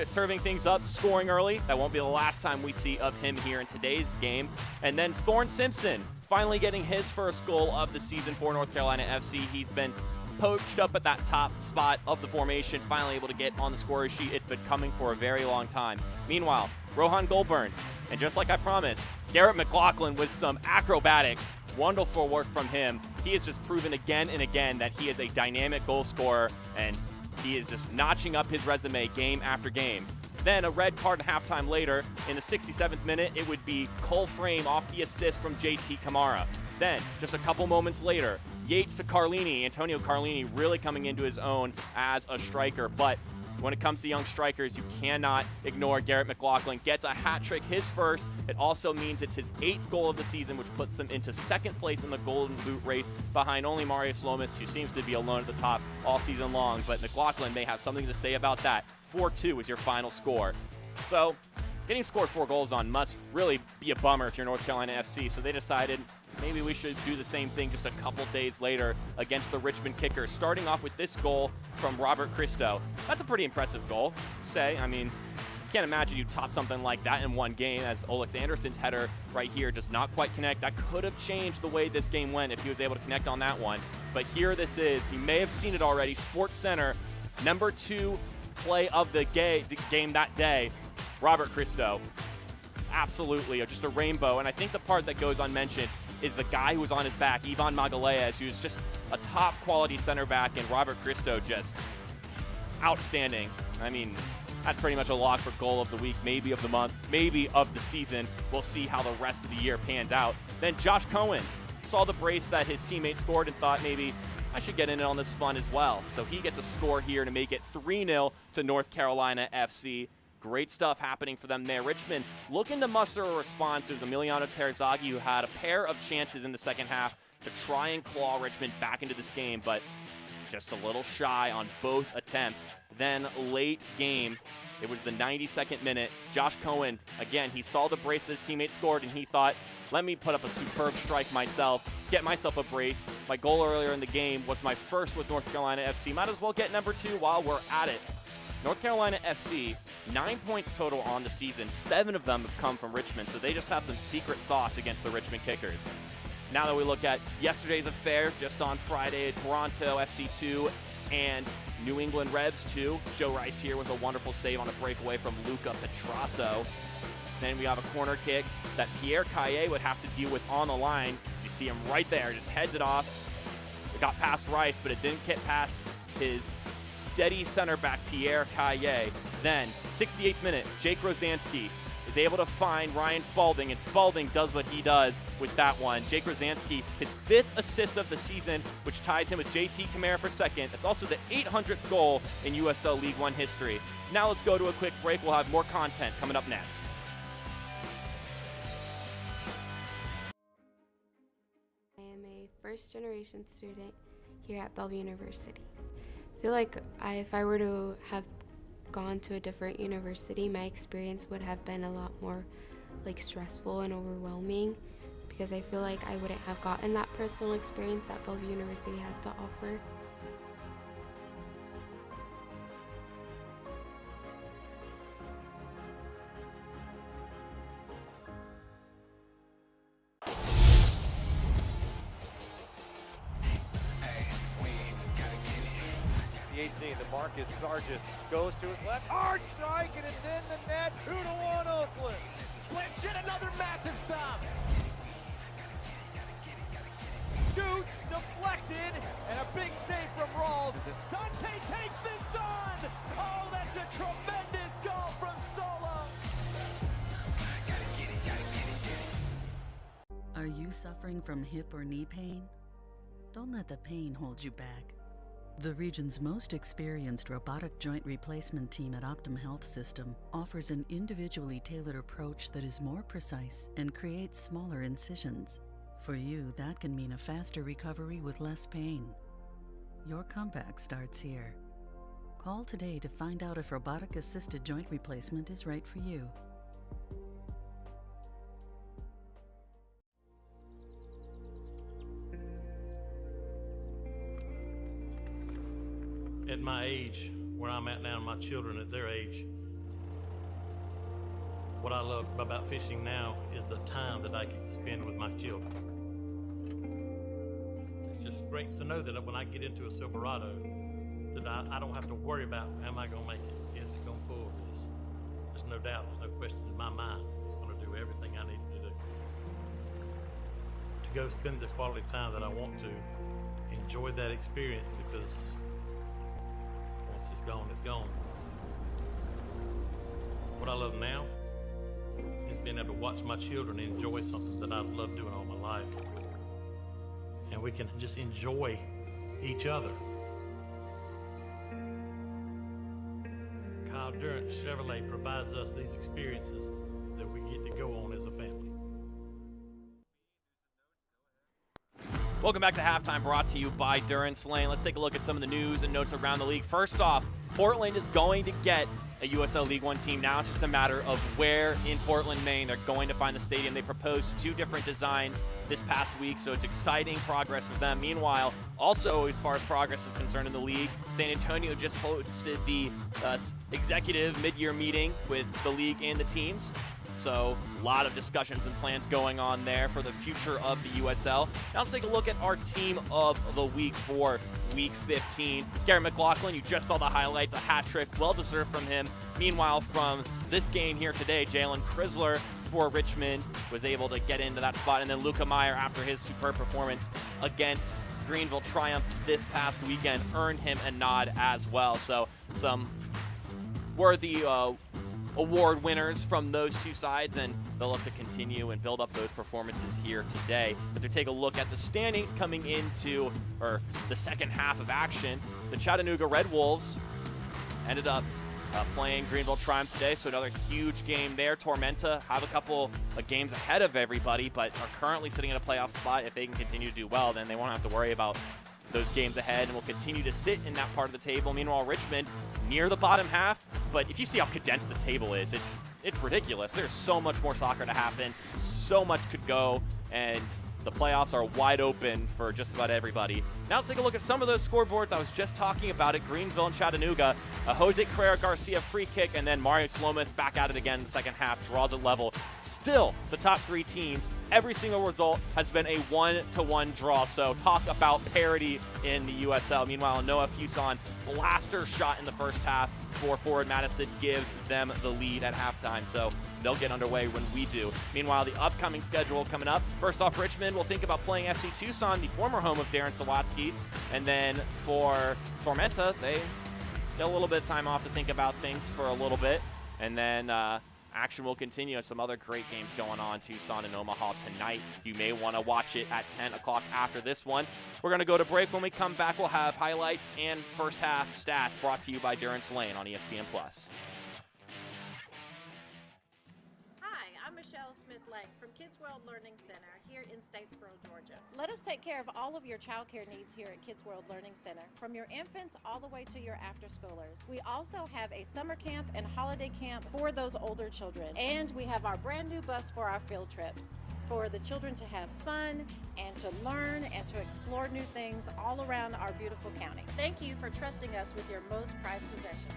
serving things up, scoring early. That won't be the last time we see of him here in today's game. And then Thorne Simpson finally getting his first goal of the season for North Carolina FC. He's been poached up at that top spot of the formation, finally able to get on the scorer's sheet. It's been coming for a very long time. Meanwhile, Rohan Goldburn, and just like I promised, Garrett McLaughlin with some acrobatics. Wonderful work from him. He has just proven again and again that he is a dynamic goal scorer, and he is just notching up his resume game after game. Then a red card halftime later, in the 67th minute, it would be Cole Frame off the assist from JT Kamara. Then, just a couple moments later, Yates to Carlini. Antonio Carlini really coming into his own as a striker. But when it comes to young strikers, you cannot ignore Garrett McLaughlin. Gets a hat trick, his first. It also means it's his 8th goal of the season, which puts him into 2nd place in the Golden Boot race, behind only Marius Lomas, who seems to be alone at the top all season long. But McLaughlin may have something to say about that. 4-2 is your final score. So getting scored 4 goals on must really be a bummer if you're North Carolina FC. So they decided maybe we should do the same thing just a couple days later against the Richmond Kickers, starting off with this goal from Robert Christo. That's a pretty impressive goal, say. I mean, can't imagine you top something like that in one game, as Olex Anderson's header right here does not quite connect. That could have changed the way this game went if he was able to connect on that one. But here this is. You may have seen it already. Sports Center, number 2 play of the game that day, Robert Christo. Absolutely, just a rainbow. And I think the part that goes unmentioned is the guy who was on his back, Ivan Magalhaes, who's just a top quality center back, and Robert Christo just outstanding. I mean, that's pretty much a lock for goal of the week, maybe of the month, maybe of the season. We'll see how the rest of the year pans out. Then Josh Cohen saw the brace that his teammate scored and thought maybe I should get in on this fun as well. So he gets a score here to make it 3-0 to North Carolina FC. Great stuff happening for them there. Richmond looking to muster a response. It was Emiliano Terzaghi who had a pair of chances in the second half to try and claw Richmond back into this game, but just a little shy on both attempts. Then late game, it was the 92nd minute. Josh Cohen, again, he saw the brace his teammate scored, and he thought, let me put up a superb strike myself, get myself a brace. My goal earlier in the game was my first with North Carolina FC. Might as well get number 2 while we're at it. North Carolina FC, 9 points total on the season. 7 of them have come from Richmond, so they just have some secret sauce against the Richmond Kickers. Now that we look at yesterday's affair, just on Friday, Toronto FC 2 and New England Revs 2. Joe Rice here with a wonderful save on a breakaway from Luca Petrasso. Then we have a corner kick that Pierre Caillet would have to deal with on the line. As you see him right there, just heads it off. It got past Rice, but it didn't get past his steady center back, Pierre Caillet. Then, 68th minute, Jake Rosansky is able to find Ryan Spalding, and Spalding does what he does with that one. Jake Rosansky, his 5th assist of the season, which ties him with JT Kamara for 2nd. That's also the 800th goal in USL League One history. Now let's go to a quick break. We'll have more content coming up next. I am a first-generation student here at Bellevue University. I feel like if I were to have gone to a different university, my experience would have been a lot more stressful and overwhelming, because I feel like I wouldn't have gotten that personal experience that Bellevue University has to offer. The 18, the Marcus Sargent goes to his left, hard strike, and it's in the net, 2-1 Oakland. Blanchett, another massive stop. Shoots, deflected, and a big save from Rawls. As Asante takes this on. Oh, that's a tremendous goal from Solo. Are you suffering from hip or knee pain? Don't let the pain hold you back. The region's most experienced robotic joint replacement team at Optum Health System offers an individually tailored approach that is more precise and creates smaller incisions. For you, that can mean a faster recovery with less pain. Your comeback starts here. Call today to find out if robotic-assisted joint replacement is right for you. At my age, where I'm at now, my children at their age, what I love about fishing now is the time that I get to spend with my children. It's just great to know that when I get into a Silverado, that I don't have to worry about, am I going to make it? Is it going to pull this? There's no doubt, there's no question in my mind. It's going to do everything I need to do. To go spend the quality time that I want to, enjoy that experience, because once it's gone, it's gone. What I love now is being able to watch my children enjoy something that I've loved doing all my life. And we can just enjoy each other. Kyle Durant Chevrolet provides us these experiences that we get to go on as a family. Welcome back to Halftime, brought to you by Durance Lane. Let's take a look at some of the news and notes around the league. First off, Portland is going to get a USL League One team. Now it's just a matter of where in Portland, Maine, they're going to find the stadium. They proposed 2 different designs this past week, so it's exciting progress for them. Meanwhile, also as far as progress is concerned in the league, San Antonio just hosted the executive mid-year meeting with the league and the teams. So a lot of discussions and plans going on there for the future of the USL. Now let's take a look at our team of the week for week 15. Gary McLaughlin, you just saw the highlights, a hat trick, well deserved from him. Meanwhile, from this game here today, Jalen Chrysler for Richmond was able to get into that spot. And then Luca Meyer, after his superb performance against Greenville Triumph this past weekend, earned him a nod as well. So some worthy award winners from those two sides, and they'll have to continue and build up those performances here today. As we take a look at the standings coming into the second half of action, the Chattanooga Red Wolves ended up playing Greenville Triumph today, so another huge game there. Tormenta have a couple of games ahead of everybody, but are currently sitting in a playoff spot. If they can continue to do well, then they won't have to worry about those games ahead, and will continue to sit in that part of the table. Meanwhile, Richmond near the bottom half, but if you see how condensed the table is, it's ridiculous. There's so much more soccer to happen, so much could go, and the playoffs are wide open for just about everybody. Now let's take a look at some of those scoreboards I was just talking about at Greenville and Chattanooga. A Jose Carrera Garcia free kick, and then Mario Slomas back at it again in the second half, draws it level. Still, the top three teams, every single result has been a 1-1 draw, so talk about parity in the USL. Meanwhile, Noah Fuson, blaster shot in the first half for forward Madison, gives them the lead at halftime, so they'll get underway when we do. Meanwhile, the upcoming schedule coming up. First off, Richmond will think about playing FC Tucson, the former home of Darren Sawatsky. And then for Tormenta, they get a little bit of time off to think about things for a little bit. And then action will continue as some other great games going on. Tucson and Omaha tonight. You may want to watch it at 10 o'clock after this one. We're going to go to break. When we come back, we'll have highlights and first half stats brought to you by Durance Lane on ESPN+. From Kids World Learning Center here in Statesboro, Georgia. Let us take care of all of your child care needs here at Kids World Learning Center, from your infants all the way to your after-schoolers. We also have a summer camp and holiday camp for those older children, and we have our brand new bus for our field trips, for the children to have fun and to learn and to explore new things all around our beautiful county. Thank you for trusting us with your most prized possessions.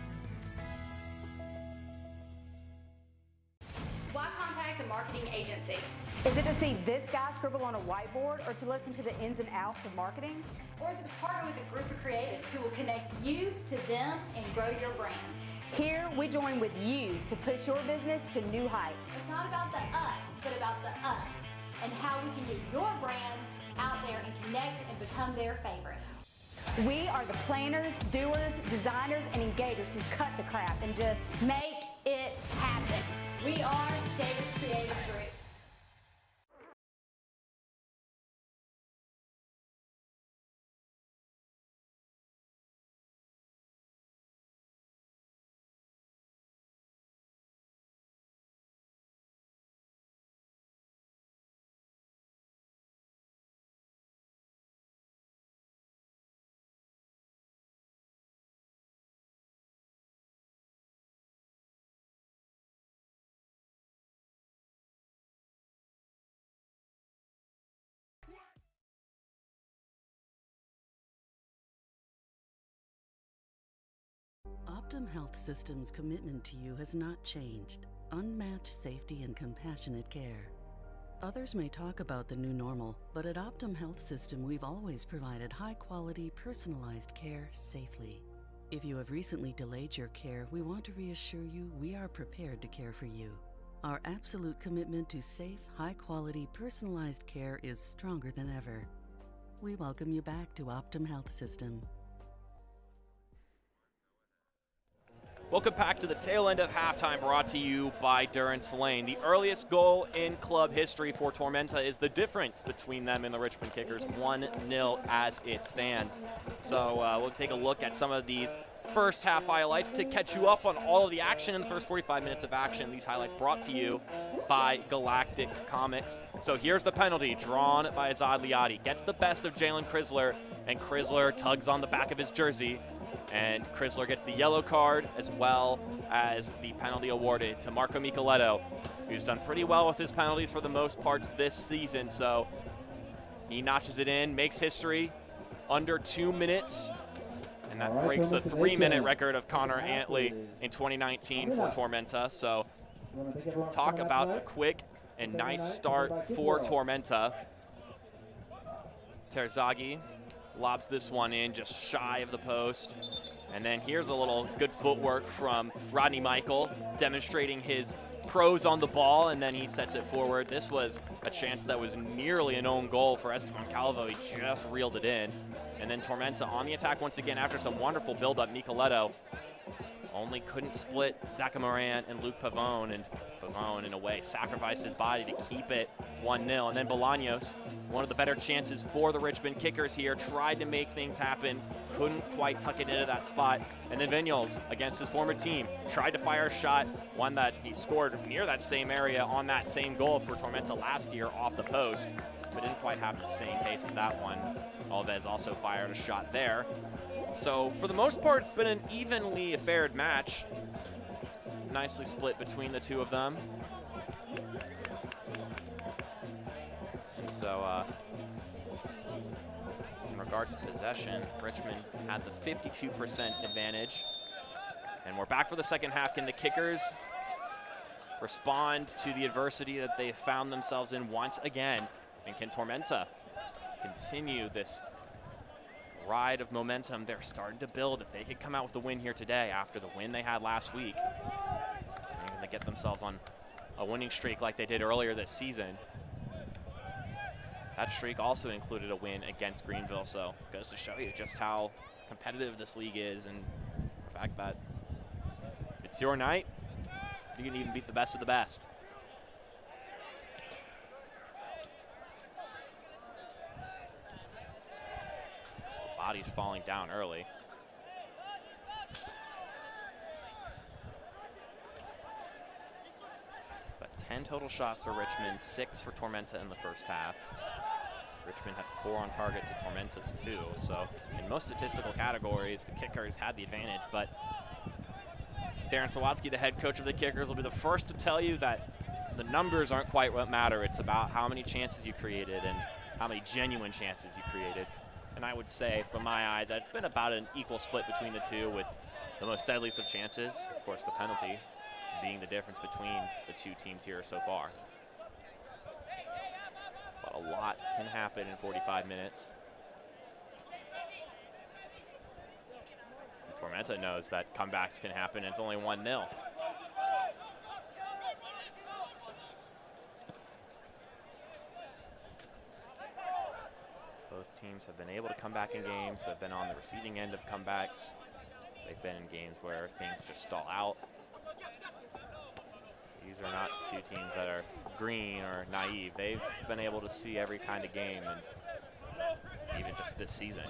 Why contact a marketing agency? Is it to see this guy scribble on a whiteboard, or to listen to the ins and outs of marketing? Or is it to partner with a group of creatives who will connect you to them and grow your brand? Here, we join with you to push your business to new heights. It's not about the us, but about the us, and how we can get your brand out there and connect and become their favorite. We are the planners, doers, designers, and engagers who cut the crap and just make it happen. We are Davis Creative Group. Optum Health System's commitment to you has not changed. Unmatched safety and compassionate care. Others may talk about the new normal, but at Optum Health System we've always provided high-quality, personalized care safely. If you have recently delayed your care, we want to reassure you we are prepared to care for you. Our absolute commitment to safe, high-quality, personalized care is stronger than ever. We welcome you back to Optum Health System. Welcome back to the tail end of halftime, brought to you by Durance Lane. The earliest goal in club history for Tormenta is the difference between them and the Richmond Kickers, 1-0 as it stands. So we'll take a look at some of these first half highlights to catch you up on all of the action in the first 45 minutes of action. These highlights brought to you by Galactic Comics. So here's the penalty drawn by Azad Liadi. Gets the best of Jalen Chrysler, and Chrysler tugs on the back of his jersey. And Chrysler gets the yellow card as well as the penalty awarded to Marco Micheletto, who's done pretty well with his penalties for the most parts this season. So he notches it in, makes history under 2 minutes, and that breaks the 3-minute record of Connor Antley in 2019 for Tormenta. So talk about a quick and nice start for Tormenta. Terzaghi lobs this one in just shy of the post. And then here's a little good footwork from Rodney Michael, demonstrating his pros on the ball, and then he sets it forward. This was a chance that was nearly an own goal for Esteban Calvo. He just reeled it in. And then Tormenta on the attack once again after some wonderful build-up. Micheletto only couldn't split Zaka Moran and Luke Pavone, and Pavone, in a way, sacrificed his body to keep it 1-0. And then Bolaños, one of the better chances for the Richmond Kickers here, tried to make things happen, couldn't quite tuck it into that spot. And then Vinyals, against his former team, tried to fire a shot, one that he scored near that same area on that same goal for Tormenta last year off the post, but didn't quite have the same pace as that one. Alves also fired a shot there. So for the most part, it's been an evenly fared match. Nicely split between the two of them. So in regards to possession, Richmond had the 52% advantage. And we're back for the second half. Can the kickers respond to the adversity that they found themselves in once again? And can Tormenta continue this ride of momentum they're starting to build? If they could come out with a win here today after the win they had last week, and they get themselves on a winning streak like they did earlier this season. That streak also included a win against Greenville, so it goes to show you just how competitive this league is, and the fact that if it's your night, you can even beat the best of the best. So body's falling down early. But 10 total shots for Richmond, 6 for Tormenta in the first half. Richmond had 4 on target to Tormenta's 2, so in most statistical categories, the kickers had the advantage, but Darren Sawatsky, the head coach of the kickers, will be the first to tell you that the numbers aren't quite what matter. It's about how many chances you created and how many genuine chances you created. And I would say, from my eye, that it's been about an equal split between the two, with the most deadliest of chances, of course, the penalty, being the difference between the two teams here so far. But a lot can happen in 45 minutes. Tormenta knows that comebacks can happen, and it's only 1-0. Both teams have been able to come back in games. They've been on the receiving end of comebacks. They've been in games where things just stall out. These are not two teams that are green or naive. They've been able to see every kind of game, and even just this season.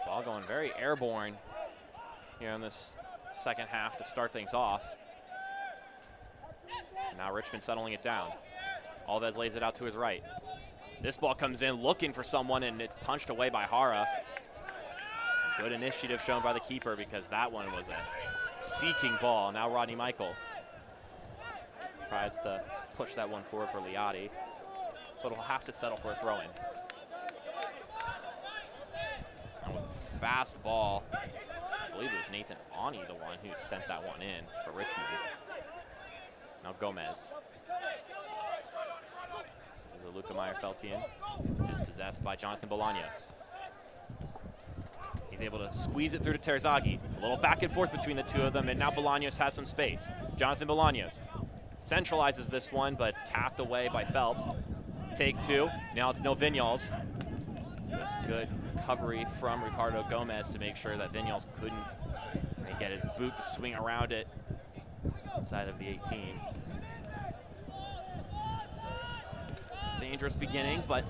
Ball going very airborne here in this second half to start things off. Now Richmond settling it down. Alves lays it out to his right. This ball comes in looking for someone, and it's punched away by Hara. Good initiative shown by the keeper, because that one was a seeking ball. Now Rodney Michael tries to push that one forward for Liotti, but will have to settle for a throw-in. That was a fast ball. I believe it was Nathan Ani, the one who sent that one in for Richmond. Now Gomez. This is a Luca Meyer-Feltian, dispossessed by Jonathan Bolaños. He's able to squeeze it through to Terzaghi. A little back and forth between the two of them, and now Bolaños has some space. Jonathan Bolaños centralizes this one, but it's tapped away by Phelps. Take 2. Now it's no Vinyals. It's good recovery from Ricardo Gomez to make sure that Vinyals couldn't get his boot to swing around it inside of the 18. Dangerous beginning, but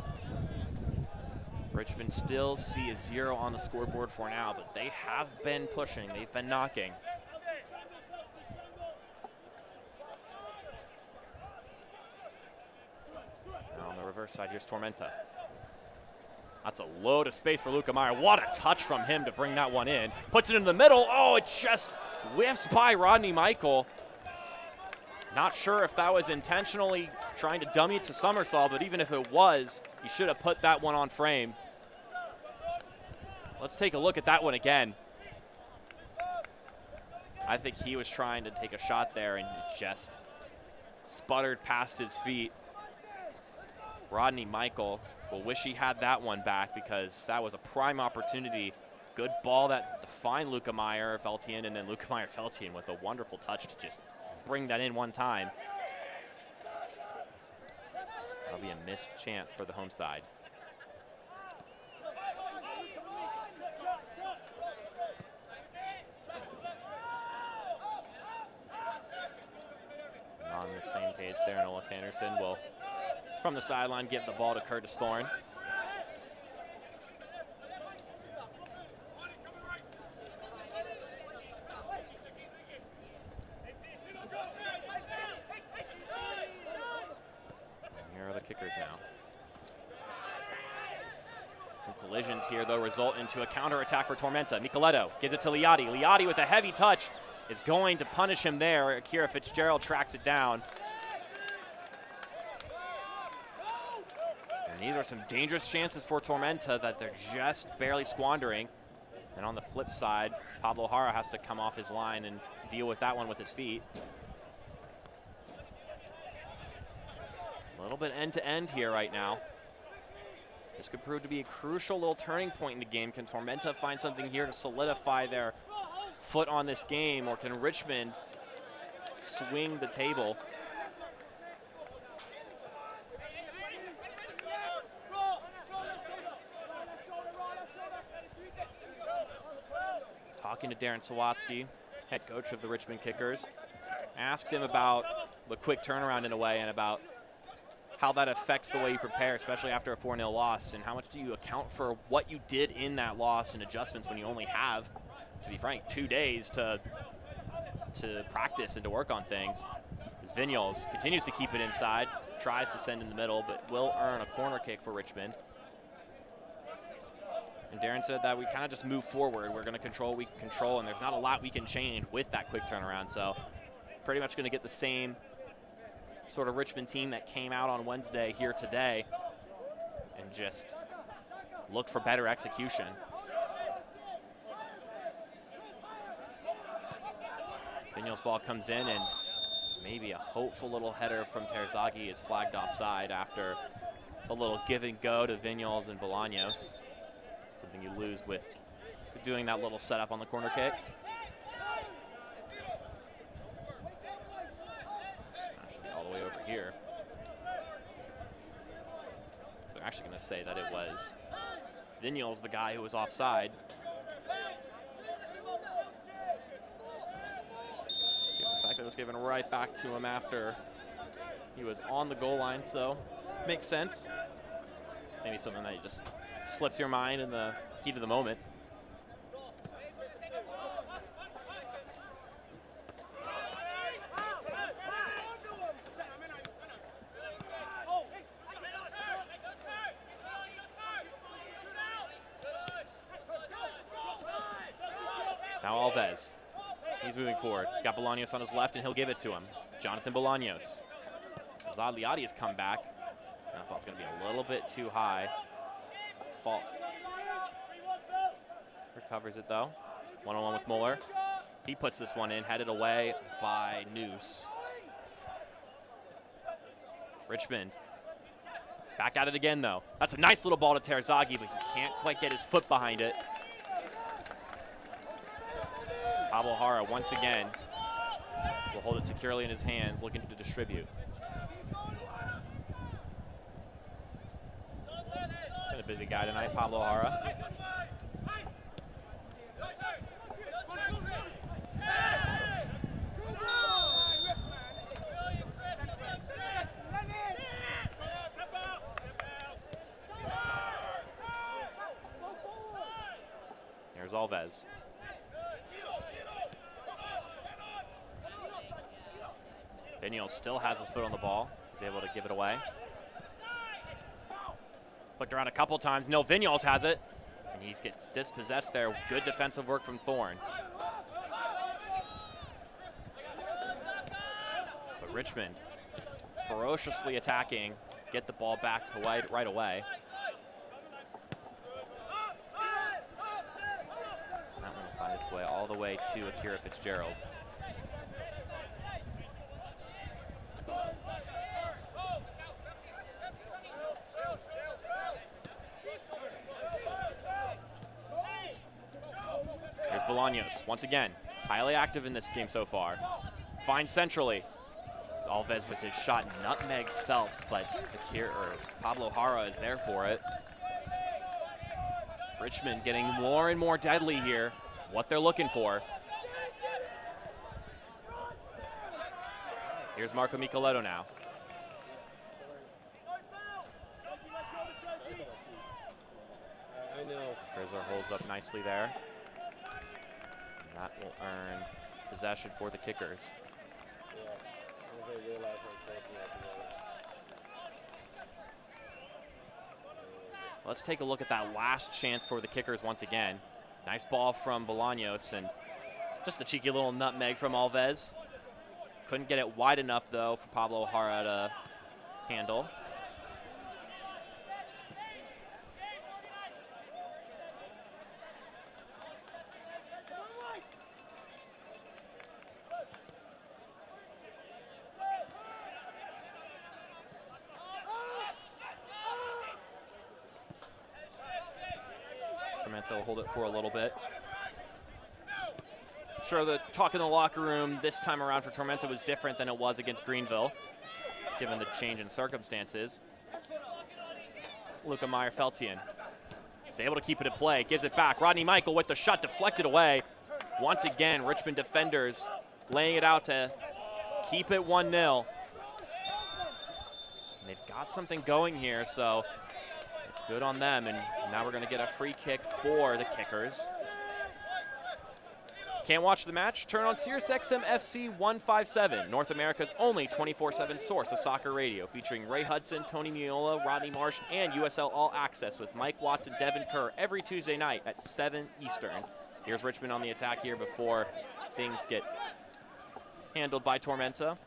Richmond still see a 0 on the scoreboard for now, but they have been pushing, they've been knocking. Now on the reverse side, here's Tormenta. That's a load of space for Luca Meyer. What a touch from him to bring that one in. Puts it in the middle. Oh, it just whiffs by Rodney Michael. Not sure if that was intentionally trying to dummy it to Somersall, but even if it was, he should have put that one on frame. Let's take a look at that one again. I think he was trying to take a shot there, and it just sputtered past his feet. Rodney Michael will wish he had that one back, because that was a prime opportunity. Good ball that defined Luca Meyer-Feltian, and then Luca Meyer-Feltian with a wonderful touch to just bring that in one time. That'll be a missed chance for the home side. And on the same page there, and Alex Anderson will, from the sideline, give the ball to Curtis Thorne. kickers now. Some collisions here, though, result into a counterattack for Tormenta. Micheletto gives it to Liotti. Liotti with a heavy touch is going to punish him there. Akira Fitzgerald tracks it down. And these are some dangerous chances for Tormenta that they're just barely squandering. And on the flip side, Pablo Jara has to come off his line and deal with that one with his feet. A little bit end-to-end here right now. This could prove to be a crucial little turning point in the game. Can Tormenta find something here to solidify their foot on this game, or can Richmond swing the table? Talking to Darren Sawatsky, head coach of the Richmond Kickers, asked him about the quick turnaround in a way and about how that affects the way you prepare, especially after a 4-0 loss, and how much do you account for what you did in that loss and adjustments when you only have, to be frank, 2 days to practice and to work on things. As Vignoles continues to keep it inside, tries to send in the middle, but will earn a corner kick for Richmond. And Darren said that we kind of just move forward. We're going to control what we can control, and there's not a lot we can change with that quick turnaround. So pretty much going to get the same sort of Richmond team that came out on Wednesday here today and just look for better execution. Vignoles' ball comes in, and maybe a hopeful little header from Terzaghi is flagged offside after a little give and go to Vignoles and Bolaños. Something you lose with doing that little setup on the corner kick. Actually, all the way over here. So they're actually going to say that it was Vignoles, the guy who was offside. In fact, it was given right back to him after he was on the goal line, so makes sense. Maybe something that just slips your mind in the heat of the moment. Now Alves, he's moving forward. He's got Bolaños on his left, and he'll give it to him. Jonathan Bolaños. Azad Liotti has come back. That ball's going to be a little bit too high. Fault. Recovers it though. One-on-one with Muller. He puts this one in, headed away by Noose. Richmond back at it again though. That's a nice little ball to Terzaghi, but he can't quite get his foot behind it. Pablo Jara once again will hold it securely in his hands, looking to distribute. Been a busy guy tonight, Pablo Jara. Here's Alves. Vignoles still has his foot on the ball. He's able to give it away. Flicked around a couple times. No, Vignoles has it. And he gets dispossessed there. Good defensive work from Thorne. But Richmond ferociously attacking. Get the ball back right away. That one will find its way all the way to Akira Fitzgerald. Here's Bolaños, once again, highly active in this game so far. Finds centrally. Alves with his shot nutmegs Phelps, but Pablo Jara is there for it. Richmond getting more and more deadly here. It's what they're looking for. Here's Marco Micheletto now. I know. Rizzo holds up nicely there. And that will earn possession for the Kickers. Yeah, I don't think they realize how close we are together. Let's take a look at that last chance for the kickers once again. Nice ball from Bolaños, and just a cheeky little nutmeg from Alves. Couldn't get it wide enough, though, for Pablo Jara to handle. Tormenta will hold it for a little bit. I'm sure the talk in the locker room this time around for Tormenta was different than it was against Greenville, given the change in circumstances. Luca Meyer-Feltian is able to keep it at play, gives it back. Rodney Michael with the shot deflected away. Once again, Richmond defenders laying it out to keep it 1-0. They've got something going here, so it's good on them, and now we're going to get a free kick for the kickers. Can't watch the match? Turn on SiriusXM FC 157, North America's only 24/7 source of soccer radio, featuring Ray Hudson, Tony Miola, Rodney Marsh, and USL All Access with Mike Watts and Devin Kerr every Tuesday night at 7 Eastern. Here's Richmond on the attack here before things get handled by Tormenta.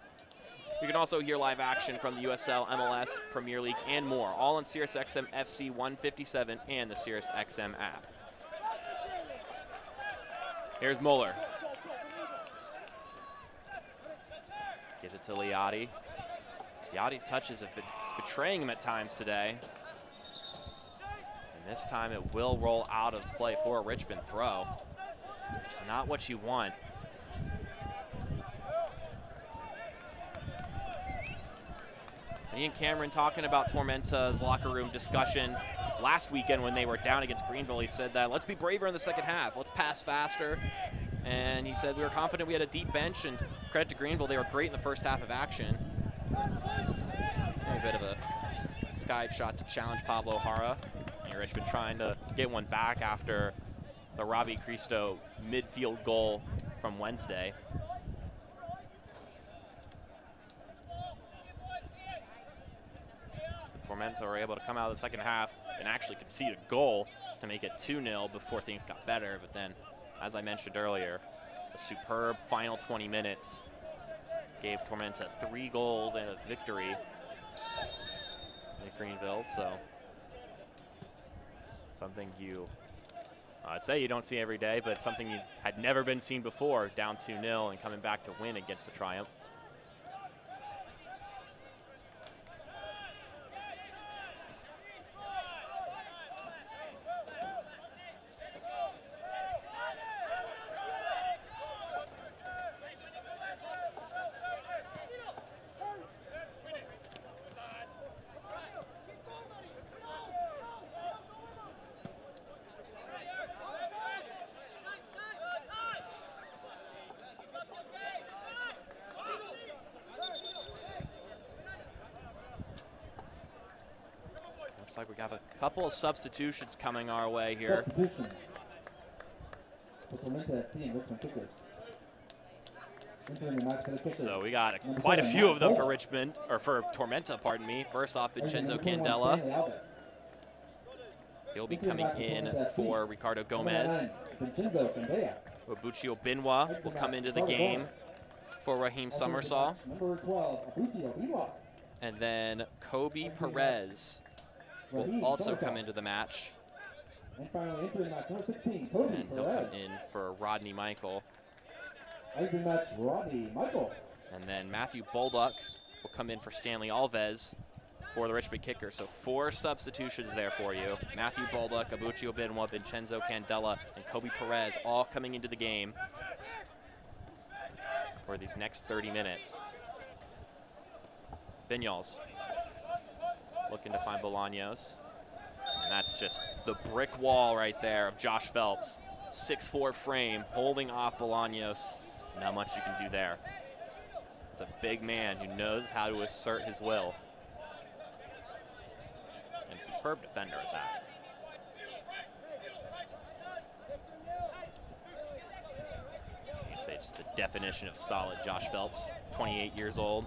You can also hear live action from the USL, MLS, Premier League, and more, all on SiriusXM FC 157 and the SiriusXM app. Here's Muller. Gives it to Liotti. Liotti's touches have been betraying him at times today. And this time it will roll out of play for a Richmond throw. It's not what you want. Ian Cameron talking about Tormenta's locker room discussion last weekend when they were down against Greenville. He said that, let's be braver in the second half. Let's pass faster. And he said we were confident we had a deep bench, and credit to Greenville, they were great in the first half of action. A bit of a skied shot to challenge Pablo Jara. And Richmond trying to get one back after the Robbie Cristo midfield goal from Wednesday. Tormenta were able to come out of the second half and actually concede a goal to make it 2-0 before things got better. But then, as I mentioned earlier, a superb final 20 minutes gave Tormenta 3 goals and a victory at Greenville. So something I'd say you don't see every day, but something you had never been seen before, down 2-0 and coming back to win against the Triumph. Looks like we have a couple of substitutions coming our way here. So we got quite a few of them for Richmond, or for Tormenta, pardon me. First off, Vincenzo Candela. He'll be coming in for Ricardo Gomez. Obuchi Obinwa will come into the game for Raheem Summersall. And then Kobe Perez will also come into the match. And he'll come in for Rodney Michael. And then Matthew Bolduck will come in for Stanley Alves for the Richmond kicker. So 4 substitutions there for you. Matthew Bolduck, Obuchi Obinwa, Vincenzo Candela, and Kobe Perez all coming into the game for these next 30 minutes. Vinyals looking to find Bolaños. And that's just the brick wall right there of Josh Phelps. 6'4" frame, holding off Bolaños. Not much you can do there. It's a big man who knows how to assert his will. And superb defender at that. You can say it's the definition of solid Josh Phelps, 28 years old.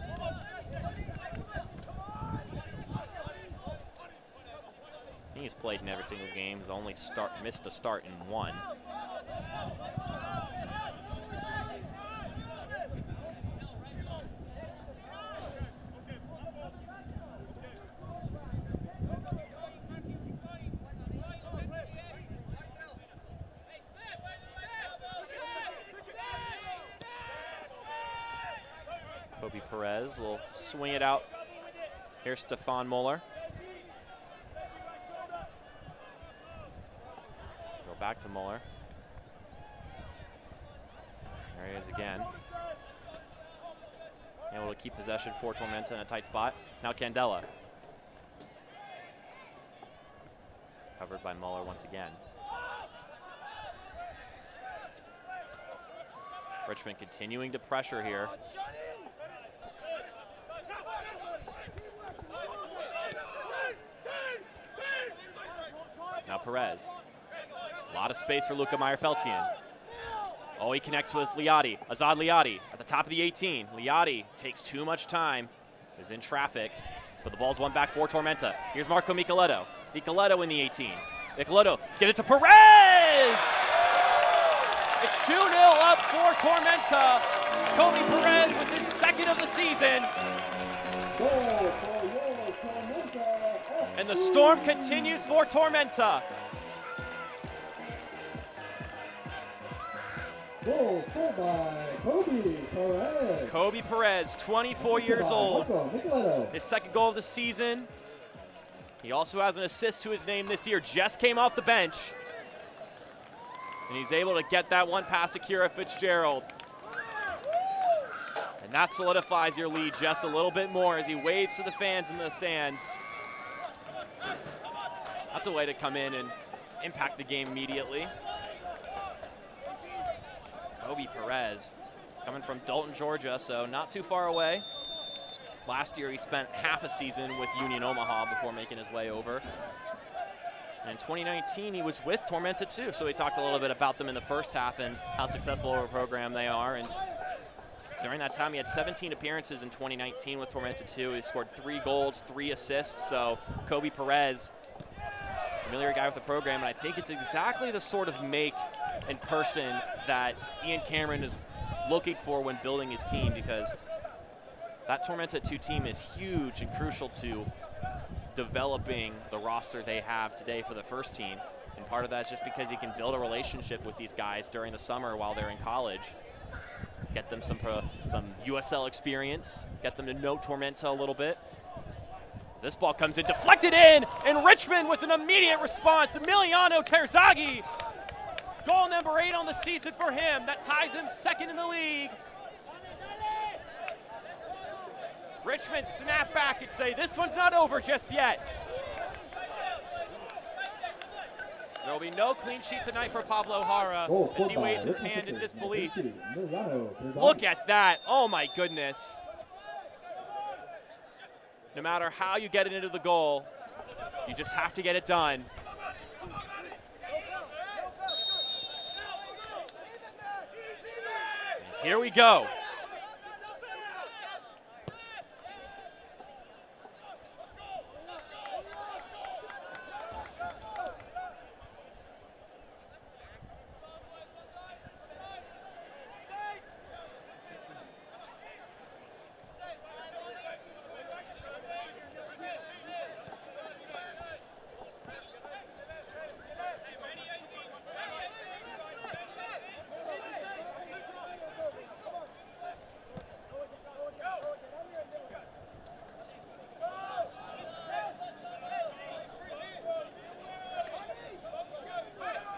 He's played in every single game. He's only missed a start in one. Kobe Perez will swing it out. Here's Stefan Muller. Go back to Muller. There he is again. Able to keep possession for Tormenta in a tight spot. Now Candela. Covered by Muller once again. Richmond continuing to pressure here. Now Perez. A lot of space for Luca Meyer-Feltian. Oh, he connects with Liati. Azad Liati at the top of the 18. Liati takes too much time. Is in traffic, but the ball's won back for Tormenta. Here's Marco Micheletto. Micheletto in the 18. Micheletto, let's get it to Perez! It's 2-0 up for Tormenta. Kobe Perez with his second of the season. And the storm continues for Tormenta. Kobe Perez, 24 years old. His second goal of the season. He also has an assist to his name this year. Just came off the bench. And he's able to get that one past Akira Fitzgerald. And that solidifies your lead just a little bit more as he waves to the fans in the stands. That's a way to come in and impact the game immediately. Kobe Perez coming from Dalton, Georgia, so not too far away. Last year he spent half a season with Union Omaha before making his way over. And in 2019 he was with Tormenta too, so we talked a little bit about them in the first half and how successful of a program they are. And during that time he had 17 appearances in 2019 with Tormenta 2. He scored 3 goals, 3 assists, so Kobe Perez, familiar guy with the program, and I think it's exactly the sort of make and person that Ian Cameron is looking for when building his team, because that Tormenta 2 team is huge and crucial to developing the roster they have today for the first team. And part of that is just because he can build a relationship with these guys during the summer while they're in college. Get them some USL experience, get them to know Tormenta a little bit. As this ball comes in, deflected in, and Richmond with an immediate response. Emiliano Terzaghi. Goal number 8 on the season for him. That ties him second in the league. Richmond snap back and say, this one's not over just yet. There will be no clean sheet tonight for Pablo Jara as he waves his hand in disbelief. Look at that. Oh, my goodness. No matter how you get it into the goal, you just have to get it done. Here we go.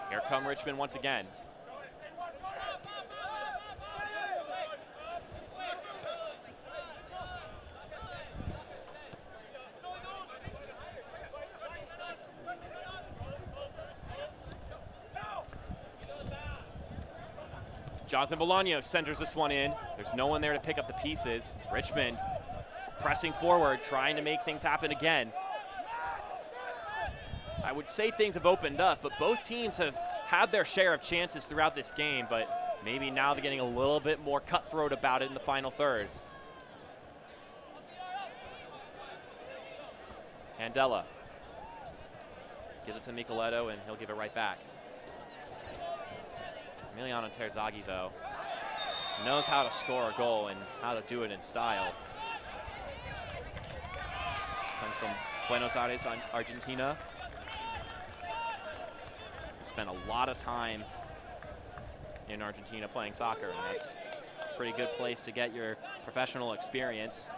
Here come Richmond once again. Jonathan Bolaño centers this one in. There's no one there to pick up the pieces. Richmond pressing forward, trying to make things happen again. I would say things have opened up, but both teams have had their share of chances throughout this game, but maybe now they're getting a little bit more cutthroat about it in the final third. Candela. Gives it to Micheletto, and he'll give it right back. Emiliano Terzaghi, though, knows how to score a goal and how to do it in style. Comes from Buenos Aires, Argentina. Spent a lot of time in Argentina playing soccer, and that's a pretty good place to get your professional experience.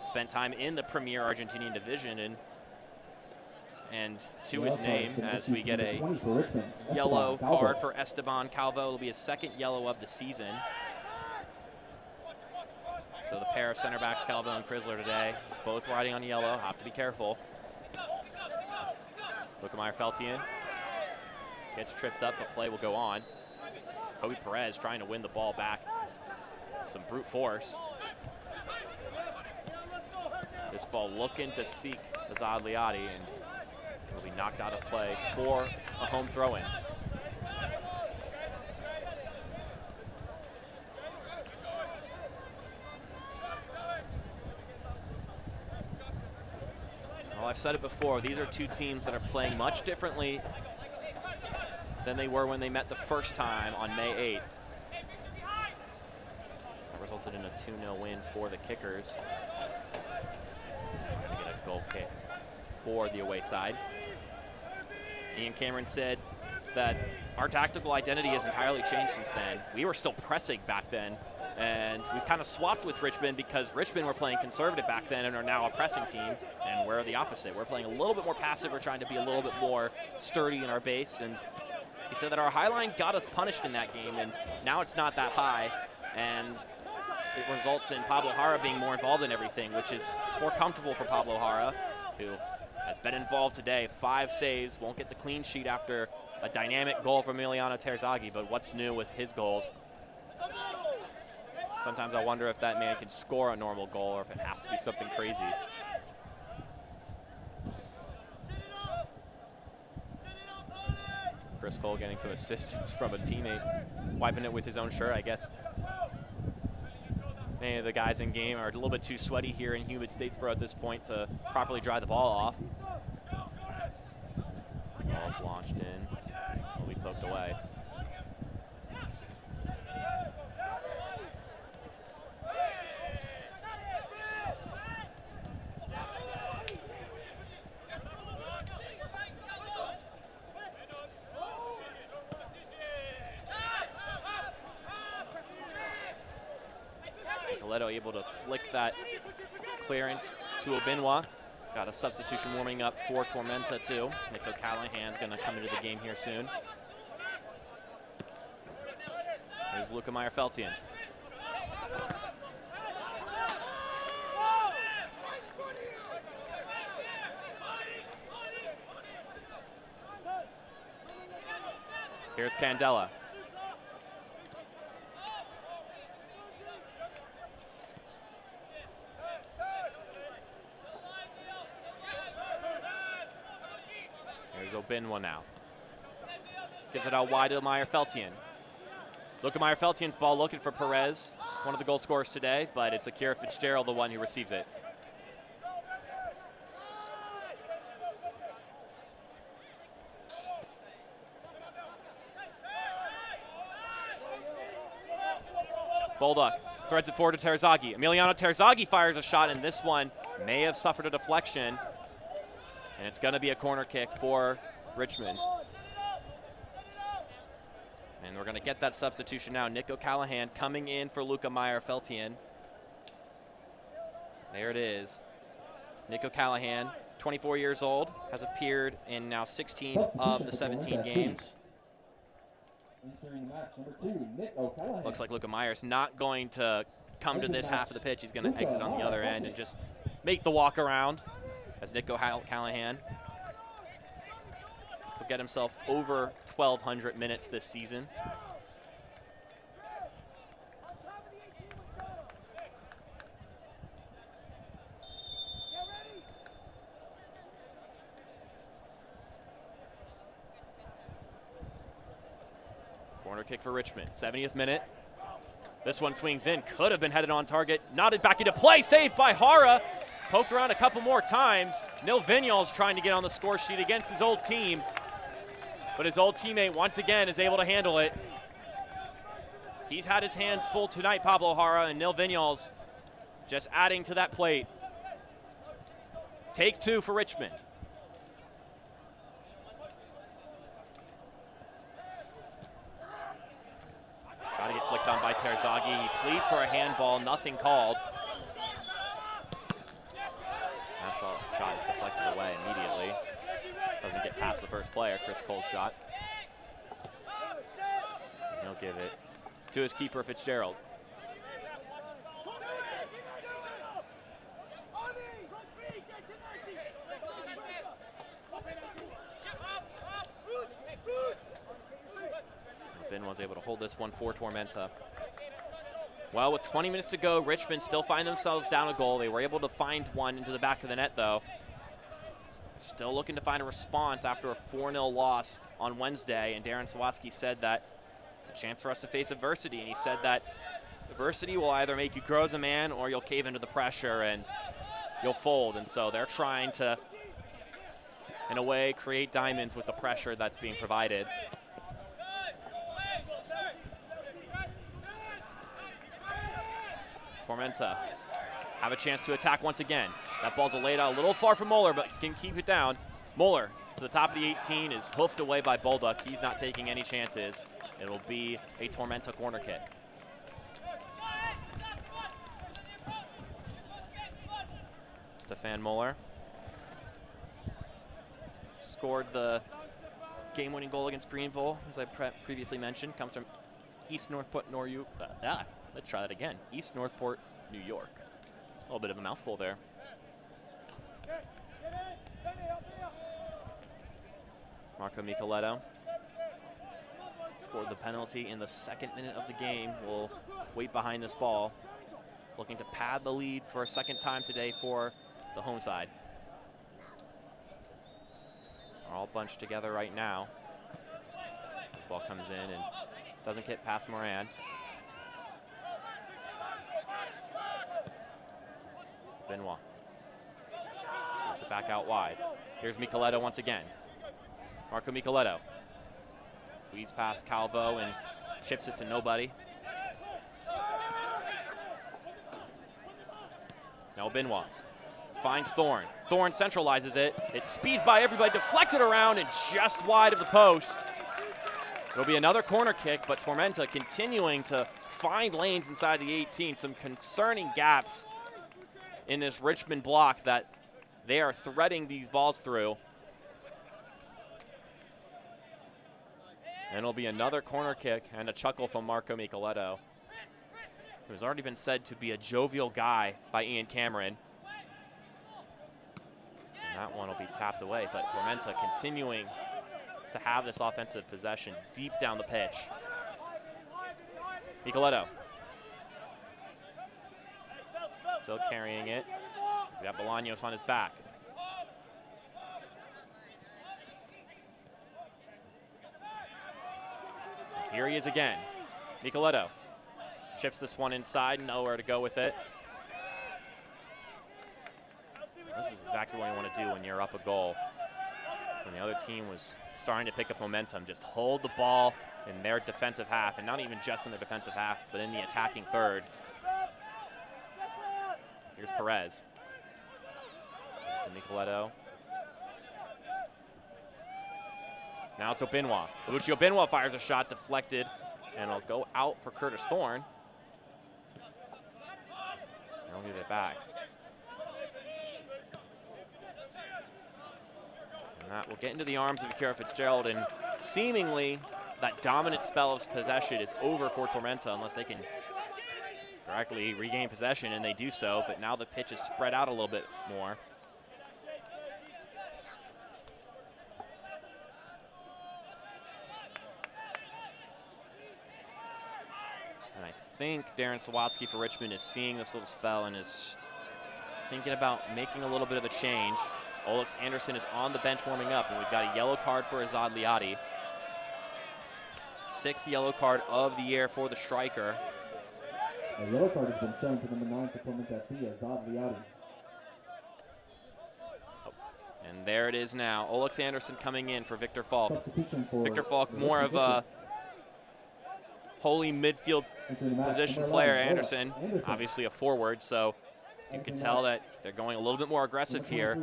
Spent time in the Premier Argentinian division, and to his name, as we get a yellow card for Esteban Calvo. It'll be his second yellow of the season. So the pair of center backs, Calvo and Chrysler today, both riding on yellow, have to be careful. Lukemeyer Feltian gets tripped up, but play will go on. Kobe Perez trying to win the ball back. Some brute force. This ball looking to seek Azad Liati, and will be knocked out of play for a home throw-in. Well, I've said it before, these are two teams that are playing much differently than they were when they met the first time on May 8th. That resulted in a 2-0 win for the Kickers. We're gonna get a goal kick for the away side. Ian Cameron said that our tactical identity has entirely changed since then. We were still pressing back then, and we've kind of swapped with Richmond because Richmond were playing conservative back then and are now a pressing team, and we're the opposite. We're playing a little bit more passive. We're trying to be a little bit more sturdy in our base, and he said that our high line got us punished in that game, and now it's not that high, and it results in Pablo Jara being more involved in everything, which is more comfortable for Pablo Jara, who has been involved today. 5 saves, won't get the clean sheet after a dynamic goal from Emiliano Terzaghi, but what's new with his goals? Sometimes I wonder if that man can score a normal goal or if it has to be something crazy. Chris Cole getting some assistance from a teammate, wiping it with his own shirt, I guess. Many of the guys in game are a little bit too sweaty here in humid Statesboro at this point to properly dry the ball off. Ball's launched in, will be poked away. Micheletto able to flick that clearance to Obinwa. Got a substitution warming up for Tormenta too. Nico Callahan's gonna come into the game here soon. Here's Lukemeyer Feltian. Here's Candela. Here's Obinwa now. Gives it out wide to Lukemeyer Feltian. Lukemeyer Feltian's ball looking for Perez, one of the goal scorers today, but it's Akira Fitzgerald the one who receives it. Bolduc threads it forward to Terzaghi. Emiliano Terzaghi fires a shot, and this one may have suffered a deflection. And it's going to be a corner kick for Richmond. And we're going to get that substitution now. Nico Callahan coming in for Lukemeyer Feltian. There it is. Nico Callahan, 24 years old, has appeared in now 16 of the 17 games. Looks like Lukemeyer's not going to come to this half of the pitch. He's going to exit on the other end and just make the walk around, as Nico Callahan will get himself over 1,200 minutes this season. Corner kick for Richmond, 70th minute. This one swings in, could have been headed on target, nodded back into play, saved by Jara. poked around a couple more times. Nil Vignals trying to get on the score sheet against his old team, but his old teammate once again is able to handle it. He's had his hands full tonight, Pablo Jara, and Nil Vignals just adding to that plate. Take two for Richmond. Trying to get flicked on by Terzaghi. He pleads for a handball, nothing called. That shot is deflected away immediately. Doesn't get past the first player, Chris Cole's shot. And he'll give it to his keeper, Fitzgerald. Ben was able to hold this one for Tormenta. Well, with 20 minutes to go, Richmond still find themselves down a goal. They were able to find one into the back of the net, though. Still looking to find a response after a 4-0 loss on Wednesday, and Darren Sawatsky said that it's a chance for us to face adversity, and he said that adversity will either make you grow as a man or you'll cave into the pressure and you'll fold, and so they're trying to, in a way, create diamonds with the pressure that's being provided. Tormenta have a chance to attack once again. That ball's laid out a little far from Moeller, but he can keep it down. Moeller to the top of the 18 is hoofed away by Bolduc. He's not taking any chances. It'll be a Tormenta corner kick. Stefan Moeller scored the game-winning goal against Greenville, as I previously mentioned. Comes from East Northport, let's try that again. East Northport, New York. A little bit of a mouthful there. Marco Micheletto scored the penalty in the 2nd minute of the game. Will wait behind this ball, looking to pad the lead for a second time today for the home side. Are all bunched together right now. This ball comes in and doesn't get past Moran. Benoit moves it back out wide. Here's Micheletto once again. Marco Micheletto weaves past Calvo and chips it to nobody. Now Benoit finds Thorne. Thorne centralizes it. It speeds by everybody, deflected around and just wide of the post. It'll be another corner kick, but Tormenta continuing to find lanes inside the 18. Some concerning gaps in this Richmond block that they are threading these balls through. And it'll be another corner kick and a chuckle from Marco Micheletto, who's already been said to be a jovial guy by Ian Cameron. And that one will be tapped away, but Tormenta continuing to have this offensive possession deep down the pitch. Micheletto still carrying it. He's got Bolaños on his back. And here he is again. Micheletto chips this one inside, nowhere to go with it. This is exactly what you want to do when you're up a goal. When the other team was starting to pick up momentum, just hold the ball in their defensive half, and not even just in their defensive half, but in the attacking third. Here's Perez. To Micheletto. Now it's Benoit. Lucio Benoit fires a shot, deflected, and it'll go out for Curtis Thorne. And he'll give it back. And that will get into the arms of Akira Fitzgerald, and seemingly that dominant spell of possession is over for Tormenta unless they can directly regain possession, and they do so, but now the pitch is spread out a little bit more. And I think Darren Sawatsky for Richmond is seeing this little spell and is thinking about making a little bit of a change. Olex Anderson is on the bench warming up, and we've got a yellow card for Azad Liati. 6th yellow card of the year for the striker. A yellow card has been shown to number 9 for Tormenta FC, Azad Liati. And there it is now. Alex Anderson coming in for Victor Falk. Victor Falk, more of a holy midfield position player. Anderson, obviously a forward, so you can tell that they're going a little bit more aggressive here.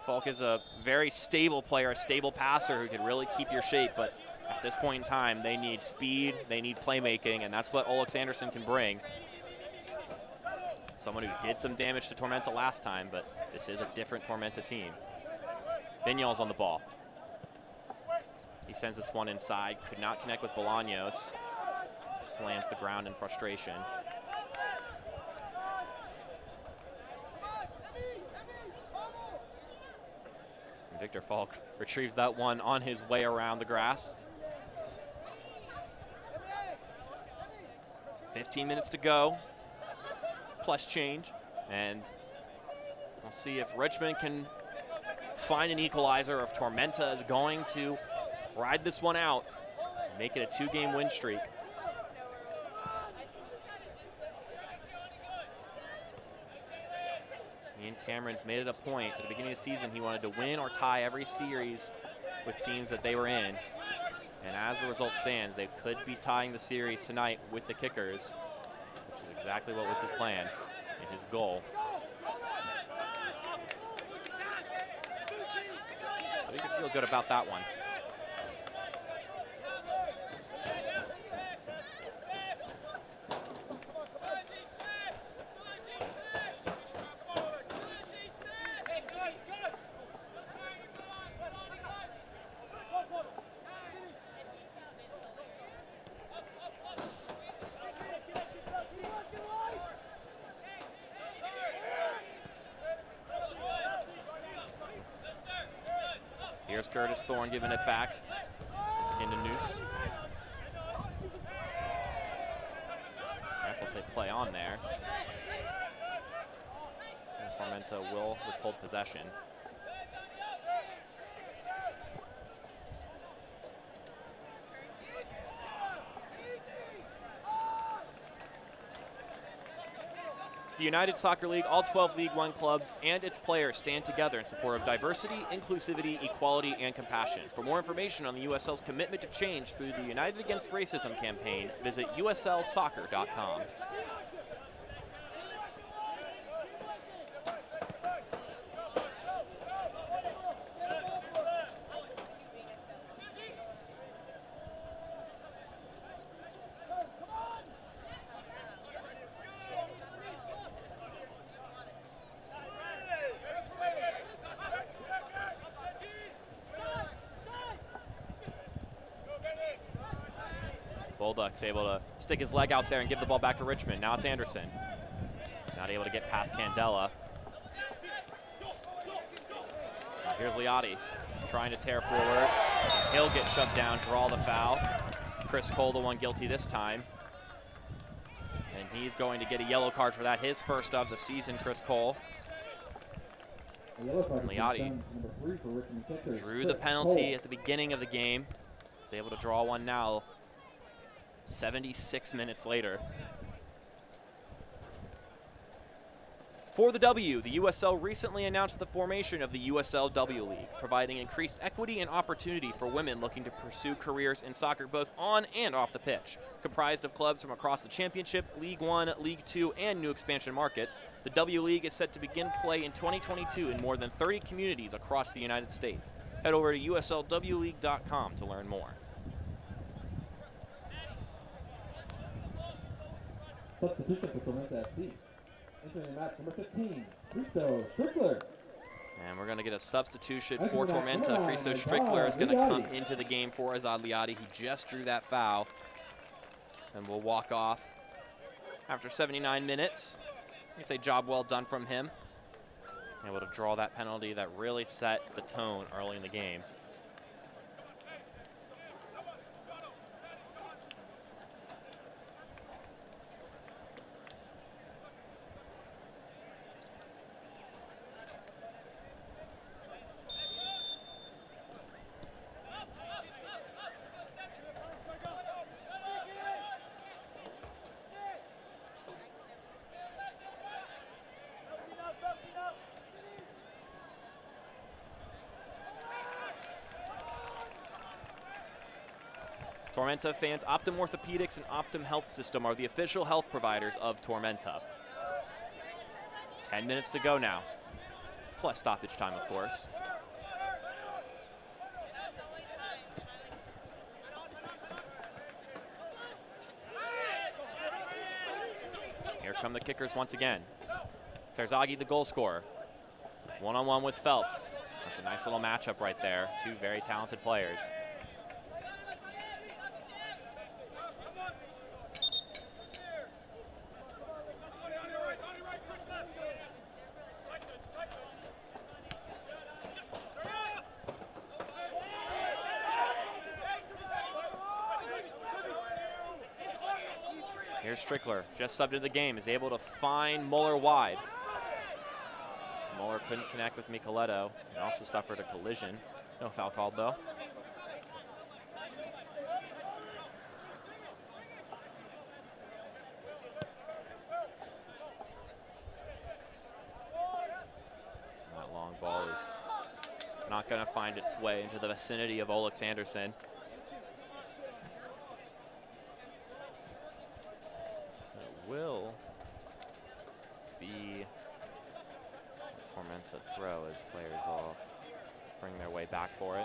Falk is a very stable player, a stable passer who can really keep your shape, but at this point in time, they need speed, they need playmaking, and that's what Alex Anderson can bring. Someone who did some damage to Tormenta last time, but this is a different Tormenta team. Vignal's on the ball. He sends this one inside, could not connect with Bolaños. Slams the ground in frustration. And Victor Falk retrieves that one on his way around the grass. 15 minutes to go, plus change, and we'll see if Richmond can find an equalizer, or if Tormenta is going to ride this one out, make it a 2-game win streak. Ian Cameron's made it a point at the beginning of the season he wanted to win or tie every series with teams that they were in. And as the result stands, they could be tying the series tonight with the Kickers, which is exactly what was his plan and his goal. So he could feel good about that one. Here's Curtis Thorne giving it back. It's again to Noose. Ref will say play on there. And Tormenta will withhold possession. The United Soccer League, all 12 League One clubs, and its players stand together in support of diversity, inclusivity, equality, and compassion. For more information on the USL's commitment to change through the United Against Racism campaign, visit uslsoccer.com. Bullduck's able to stick his leg out there and give the ball back to Richmond. Now it's Anderson. He's not able to get past Candela. Now here's Liotti trying to tear forward. He'll get shoved down, draw the foul. Chris Cole, the one guilty this time. And he's going to get a yellow card for that. His first of the season, Chris Cole. And Liotti drew the penalty at the beginning of the game. He's able to draw one now. 76 minutes later. For the W, the USL recently announced the formation of the USL W League, providing increased equity and opportunity for women looking to pursue careers in soccer both on and off the pitch. Comprised of clubs from across the Championship, League One, League Two, and new expansion markets, the W League is set to begin play in 2022 in more than 30 communities across the United States. Head over to uslwleague.com to learn more. Substitution for Tormenta FC. Entering the match, number 15, Christo Strickler. And we're going to get a substitution for Tormenta. Christo Strickler is going to come into the game for Azad Liotti. He just drew that foul and will walk off after 79 minutes. I say job well done from him. Able to draw that penalty that really set the tone early in the game. Tormenta fans, Optum Orthopedics and Optum Health System are the official health providers of Tormenta. 10 minutes to go now, plus stoppage time, of course. Here come the kickers once again. Terzaghi, the goal scorer. One-on-one with Phelps. That's a nice little matchup right there. Two very talented players. Here's Strickler, just subbed into the game, is able to find Muller wide. Muller couldn't connect with Micheletto and also suffered a collision. No foul called though. That long ball is not going to find its way into the vicinity of Olex Anderson. Will be a Tormenta throw as players all bring their way back for it.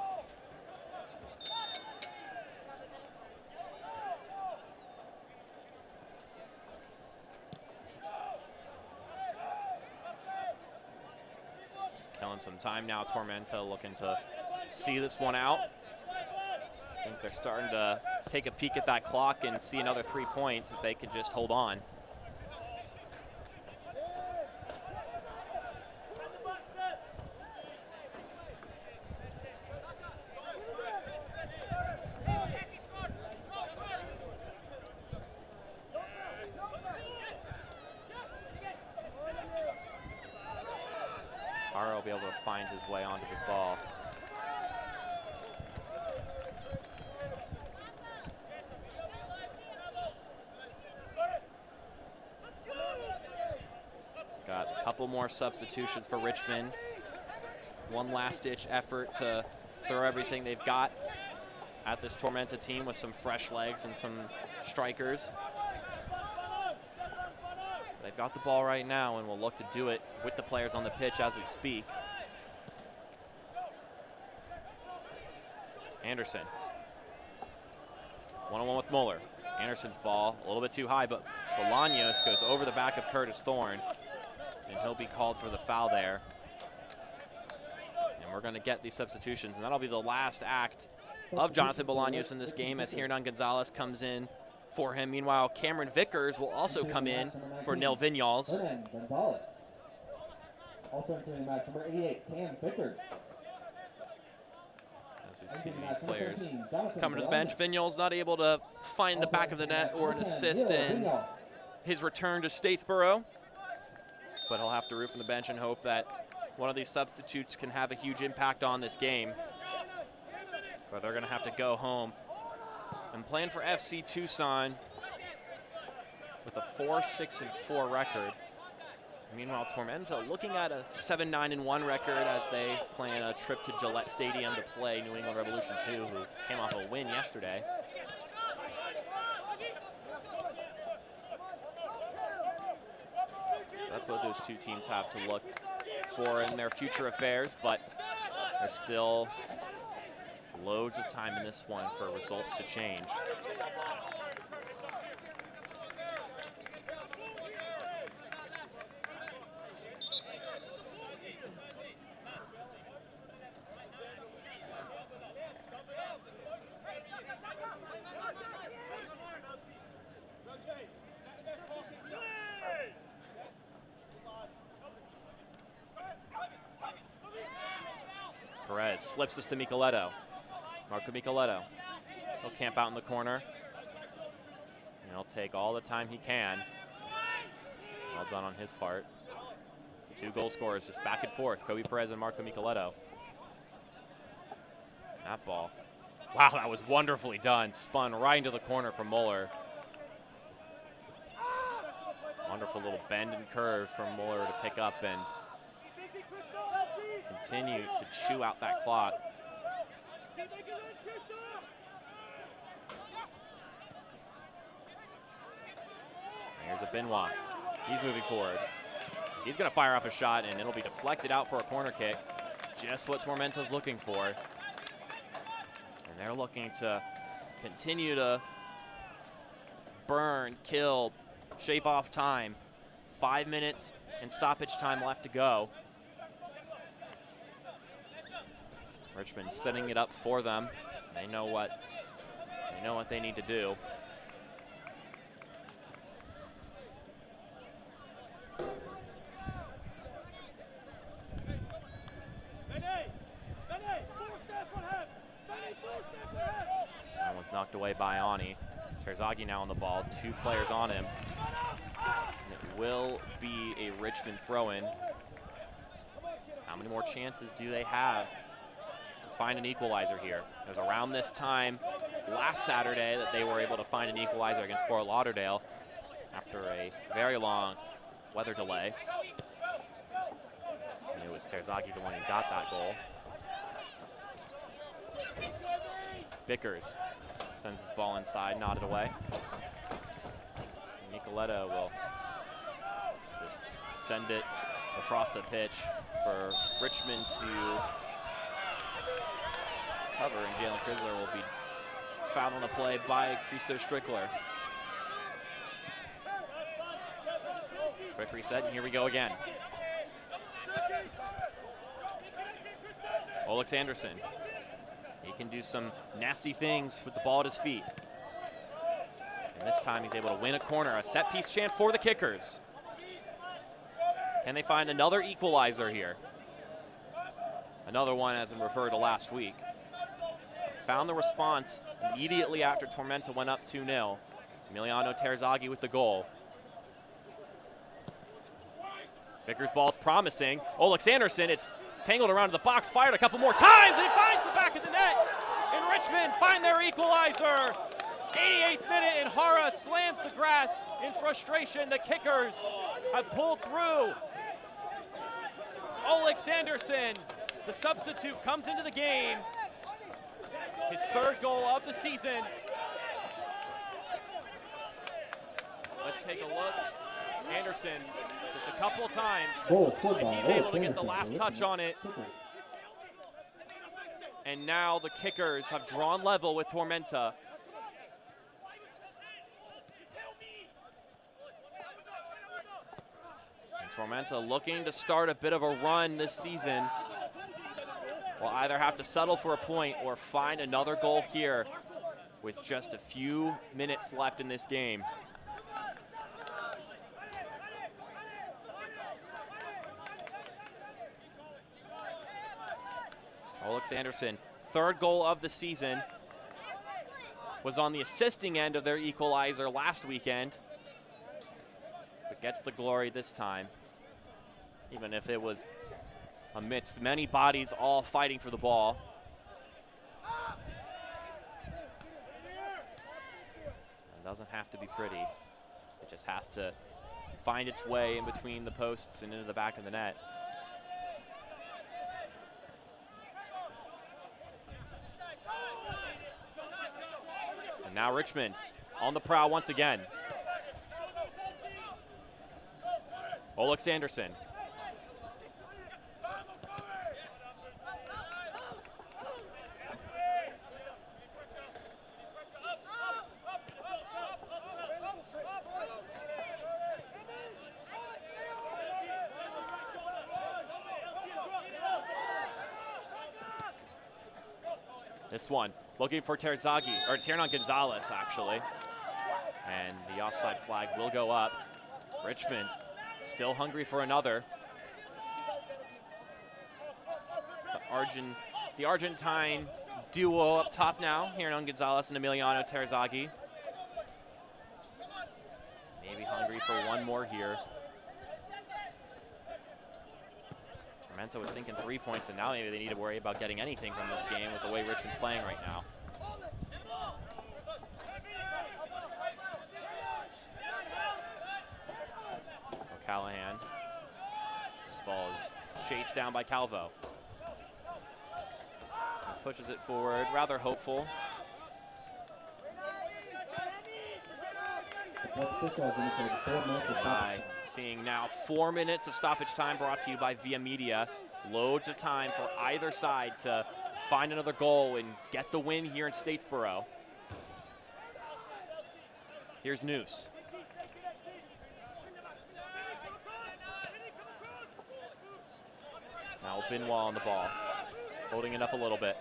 Just killing some time now. Tormenta looking to see this one out. I think they're starting to take a peek at that clock and see another 3 points if they can just hold on. Haro will be able to find his way onto this ball. Got a couple more substitutions for Richmond. One last-ditch effort to throw everything they've got at this Tormenta team with some fresh legs and some strikers. They've got the ball right now and will look to do it with the players on the pitch as we speak. Anderson. One-on-one with Muller. Anderson's ball a little bit too high, but Bolaños goes over the back of Curtis Thorne, and he'll be called for the foul there. And we're going to get these substitutions, and that'll be the last act of Jonathan Bolaños in this game as Hernan Gonzalez comes in for him. Meanwhile, Cameron Vickers will also come in for Nil Vinyals. Also entering the match, number 88, Cam Vickers. As we see these players coming to the bench, Vinyals not able to find the back of the net or an assist in his return to Statesboro. But he'll have to root from the bench and hope that one of these substitutes can have a huge impact on this game. But they're going to have to go home. And playing for FC Tucson with a 4-6-4 record. Meanwhile, Tormenta looking at a 7-9-1 record as they plan a trip to Gillette Stadium to play New England Revolution 2, who came off a win yesterday. So that's what those two teams have to look for in their future affairs, but there's still loads of time in this one for results to change. Perez slips this to Micheletto. Marco Micheletto. He'll camp out in the corner. And he'll take all the time he can. Well done on his part. Two goal scorers just back and forth. Kobe Perez and Marco Micheletto. That ball. Wow, that was wonderfully done. Spun right into the corner from Muller. Wonderful little bend and curve from Muller to pick up and continue to chew out that clock. Here's a Benoit. He's moving forward. He's going to fire off a shot, and it'll be deflected out for a corner kick. Just what Tormenta's looking for. And they're looking to continue to burn, kill, shave off time. 5 minutes and stoppage time left to go. Richmond setting it up for them. They know what they need to do. That one's knocked away by Ani. Terzaghi now on the ball, 2 players on him. And it will be a Richmond throw-in. How many more chances do they have to find an equalizer here? It was around this time last Saturday that they were able to find an equalizer against Fort Lauderdale after a very long weather delay. And it was Terzaghi the one who got that goal. Vickers sends his ball inside, nodded away. Nicoletta will just send it across the pitch for Richmond to cover, and Jalen Crisler will be fouled on the play by Christo Strickler. Quick reset, and here we go again. Olex Anderson. He can do some nasty things with the ball at his feet. And this time he's able to win a corner, a set piece chance for the Kickers. Can they find another equalizer here? Another one as in referred to last week. Found the response immediately after Tormenta went up 2-0. Emiliano Terzaghi with the goal. Vickers' ball is promising. Olex Anderson, it's tangled around the box, fired a couple more times, and it finds the back of the net. And Richmond find their equalizer. 88th minute, and Hara slams the grass in frustration. The Kickers have pulled through. Olex Anderson, the substitute, comes into the game. His 3rd goal of the season. Let's take a look. Anderson, just a couple times, and he's able to get the last touch on it. And now the Kickers have drawn level with Tormenta. And Tormenta looking to start a bit of a run this season. Will either have to settle for a point or find another goal here with just a few minutes left in this game. Olex Anderson, 3rd goal of the season, was on the assisting end of their equalizer last weekend, but gets the glory this time, even if it was amidst many bodies all fighting for the ball. It doesn't have to be pretty. It just has to find its way in between the posts and into the back of the net. And now Richmond on the prowl once again. Olex Anderson. This one, looking for Terzaghi, or it's Hernan Gonzalez, actually. And the offside flag will go up. Richmond still hungry for another. The Argentine duo up top now, Hernan Gonzalez and Emiliano Terzaghi. Maybe hungry for one more here. Tormenta was thinking 3 points, and now maybe they need to worry about getting anything from this game with the way Richmond's playing right now. O'Callahan. This ball is chased down by Calvo. He pushes it forward, rather hopeful. Seeing now 4 minutes of stoppage time brought to you by Via Media. Loads of time for either side to find another goal and get the win here in Statesboro. Here's Noose. Now Benoit on the ball, holding it up a little bit.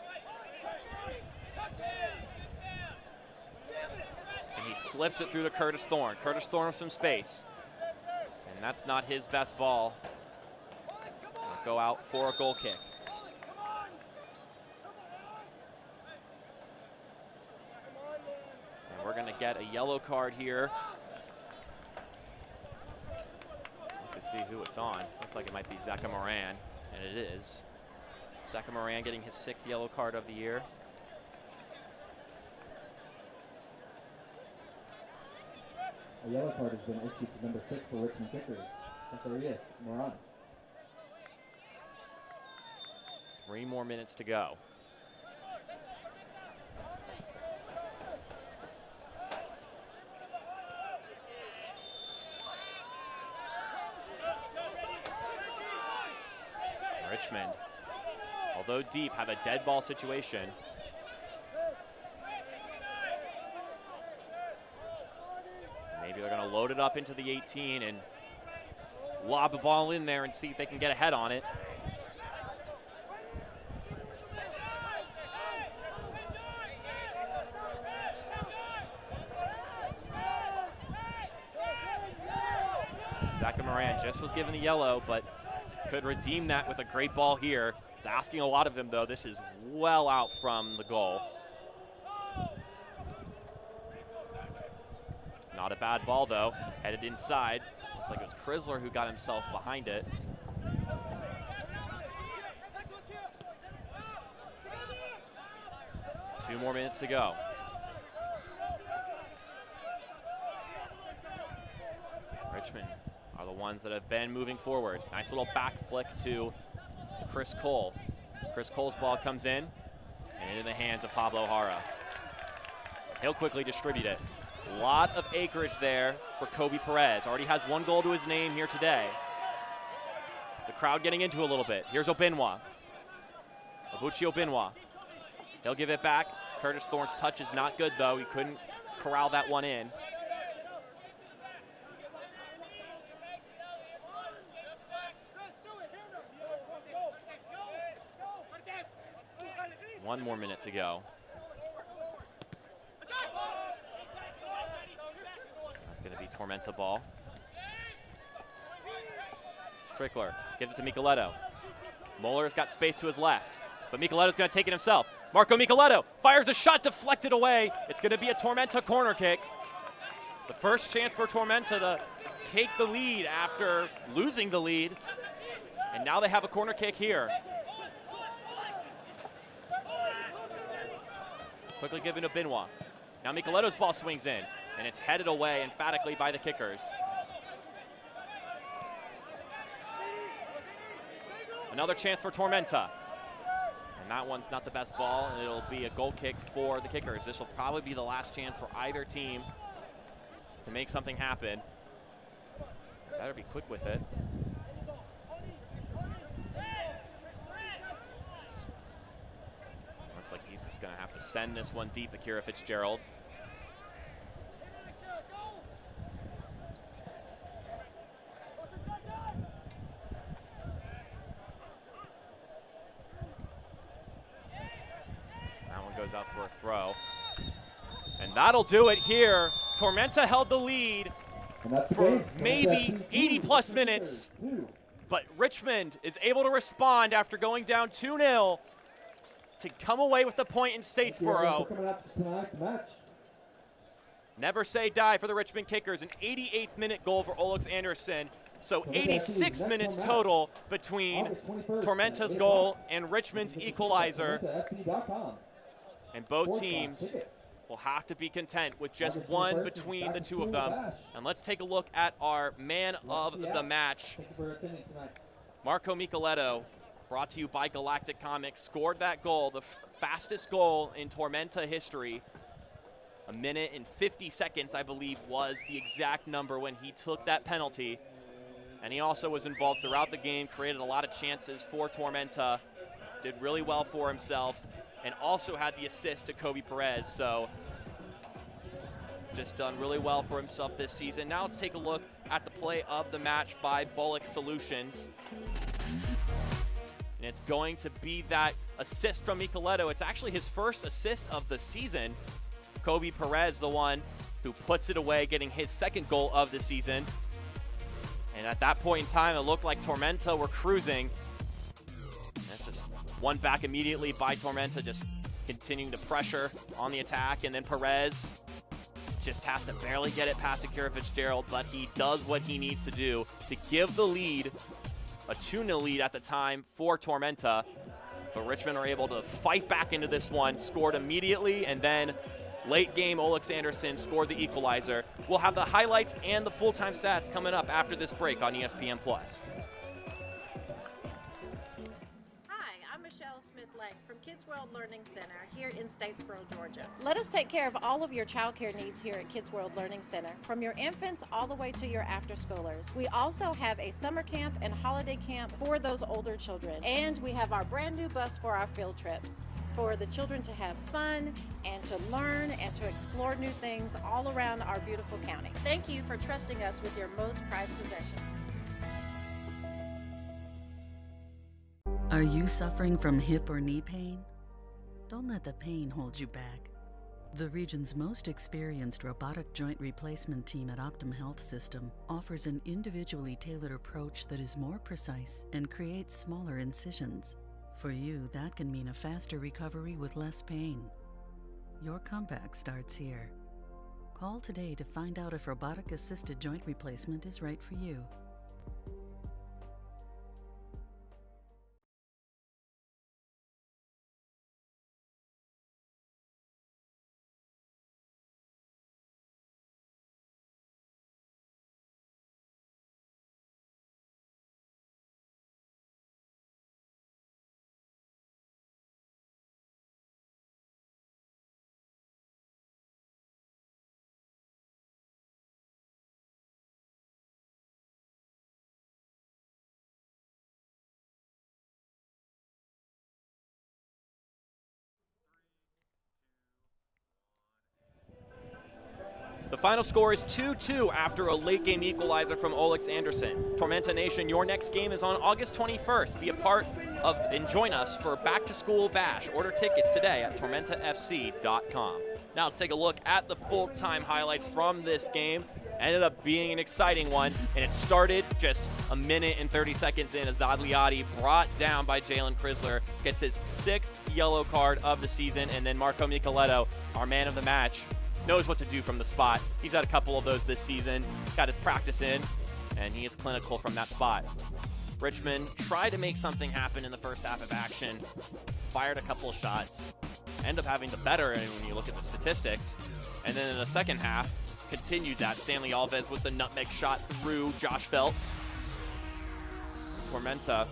And he slips it through to Curtis Thorne. Curtis Thorne with some space. And that's not his best ball. He'll go out for a goal kick. And we're going to get a yellow card here. You can see who it's on. Looks like it might be Zaka Moran, and it is. Zaka Moran getting his 6th yellow card of the year. A yellow card has been issued to number 6 for Richmond kickers. There he is, Moran. 3 more minutes to go. Richmond, although deep, have a dead ball situation. Maybe they're going to load it up into the 18 and lob the ball in there and see if they can get ahead on it. Zaka Moran just was given the yellow, but could redeem that with a great ball here. It's asking a lot of him, though. This is well out from the goal. It's not a bad ball, though. Headed inside. Looks like it was Chrysler who got himself behind it. Two more minutes to go. Richmond are the ones that have been moving forward. Nice little back flick to Chris Cole. Chris Cole's ball comes in and into the hands of Pablo Jara. He'll quickly distribute it. A lot of acreage there for Kobe Perez. Already has 1 goal to his name here today. The crowd getting into a little bit. Here's Obinwa. Obuchi Obinwa. He'll give it back. Curtis Thorne's touch is not good, though. He couldn't corral that one in. One more minute to go. That's going to be Tormenta ball. Strickler gives it to Micheletto. Muller's got space to his left, but Micheletto's going to take it himself. Marco Micheletto fires a shot deflected away. It's going to be a Tormenta corner kick. The first chance for Tormenta to take the lead after losing the lead. And now they have a corner kick here. Quickly given to Benoit. Now Micheletto's ball swings in, and it's headed away emphatically by the kickers. Another chance for Tormenta. And that one's not the best ball, and it'll be a goal kick for the kickers. This will probably be the last chance for either team to make something happen. Better be quick with it. Looks like he's just going to have to send this one deep, Akira Fitzgerald. That one goes out for a throw. And that'll do it here. Tormenta held the lead for maybe 80-plus minutes. But Richmond is able to respond after going down 2-0. To come away with the point in Statesboro. Never say die for the Richmond Kickers. An 88th minute goal for Olex Anderson. So 86 minutes total between Tormenta's goal and Richmond's equalizer. And both teams will have to be content with just one between the two of them. And let's take a look at our man of the match. Marco Micheletto, brought to you by Galactic Comics, scored that goal, the fastest goal in Tormenta history. A minute and 50 seconds, I believe, was the exact number when he took that penalty. And he also was involved throughout the game, created a lot of chances for Tormenta, did really well for himself, and also had the assist to Kobe Perez. So just done really well for himself this season. Now let's take a look at the play of the match by Bullock Solutions. And it's going to be that assist from Micheletto. It's actually his first assist of the season. Kobe Perez, the one who puts it away, getting his second goal of the season. And at that point in time, it looked like Tormenta were cruising. That's just one back immediately by Tormenta, just continuing to pressure on the attack. And then Perez just has to barely get it past Akira Fitzgerald, but he does what he needs to do to give the lead, a 2-0 lead at the time for Tormenta. But Richmond are able to fight back into this one, scored immediately, and then late game, Olex Anderson scored the equalizer. We'll have the highlights and the full-time stats coming up after this break on ESPN+. Hi, I'm Michelle Smith-Lang from Kids World Learning Center here in Statesboro, Georgia. Let us take care of all of your child care needs here at Kids World Learning Center, from your infants all the way to your after-schoolers. We also have a summer camp and holiday camp for those older children. And we have our brand new bus for our field trips, for the children to have fun and to learn and to explore new things all around our beautiful county. Thank you for trusting us with your most prized possessions. Are you suffering from hip or knee pain? Don't let the pain hold you back. The region's most experienced robotic joint replacement team at Optum Health System offers an individually tailored approach that is more precise and creates smaller incisions. For you, that can mean a faster recovery with less pain. Your comeback starts here. Call today to find out if robotic-assisted joint replacement is right for you. The final score is 2-2 after a late game equalizer from Olex Anderson. Tormenta Nation, your next game is on August 21st. Be a part of and join us for Back to School Bash. Order tickets today at tormentafc.com. Now let's take a look at the full-time highlights from this game. Ended up being an exciting one, and it started just a minute and 30 seconds in. Azad Liadi brought down by Jalen Chrysler, gets his 6th yellow card of the season, and then Marco Micheletto, our man of the match, knows what to do from the spot. He's had a couple of those this season, got his practice in, and he is clinical from that spot. Richmond tried to make something happen in the first half of action, fired a couple of shots, end up having the better when you look at the statistics, and then in the second half, continued that. Stanley Alves with the nutmeg shot through Josh Phelps. Tormenta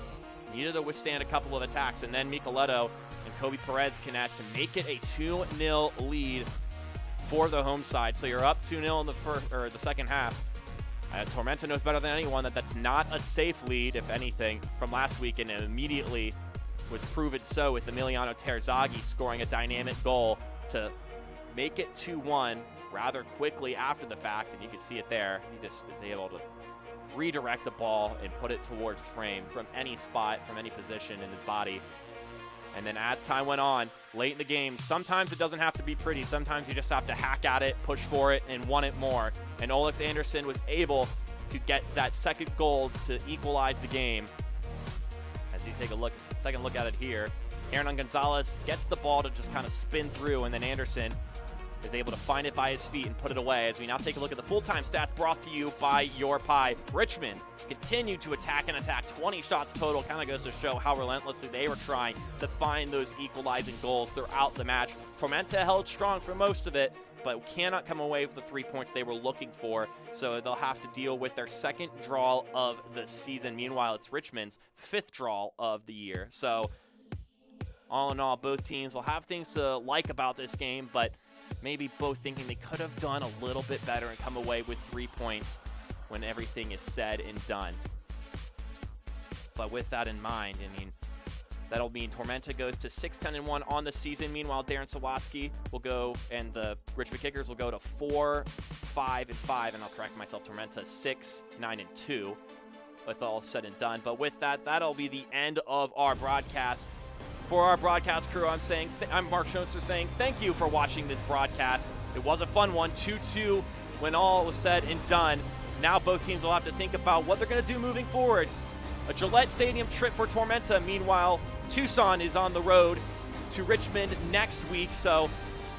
needed to withstand a couple of attacks, and then Micheletto and Kobe Perez connect to make it a 2-0 lead for the home side. So you're up 2-0 in the second half. Tormenta knows better than anyone that that's not a safe lead, if anything, from last week, and it immediately was proven so with Emiliano Terzaghi scoring a dynamic goal to make it 2-1 rather quickly after the fact, and you can see it there. He just is able to redirect the ball and put it towards frame from any spot, from any position in his body. And then as time went on, late in the game, sometimes it doesn't have to be pretty. Sometimes you just have to hack at it, push for it, and want it more. And Olex Anderson was able to get that second goal to equalize the game. As you take a second look at it here, Hernan Gonzalez gets the ball to just kind of spin through, and then Anderson is able to find it by his feet and put it away. As we now take a look at the full-time stats brought to you by Your Pie. Richmond continued to attack and attack. 20 shots total. Kind of goes to show how relentlessly they were trying to find those equalizing goals throughout the match. Tormenta held strong for most of it, but cannot come away with the 3 points they were looking for, so they'll have to deal with their second draw of the season. Meanwhile, it's Richmond's 5th draw of the year. So all in all, both teams will have things to like about this game, but maybe both thinking they could have done a little bit better and come away with 3 points when everything is said and done. But with that in mind, I mean, that'll mean Tormenta goes to 6-10-1 on the season. Meanwhile, Darren Sawatsky will go, and the Richmond Kickers will go to 4-5-5, and I'll correct myself, Tormenta 6-9-2 with all said and done. But with that, that'll be the end of our broadcast. For our broadcast crew, I'm Mark Schoenster saying thank you for watching this broadcast. It was a fun one, 2-2 when all was said and done. Now both teams will have to think about what they're going to do moving forward. A Gillette Stadium trip for Tormenta. Meanwhile, Tucson is on the road to Richmond next week. So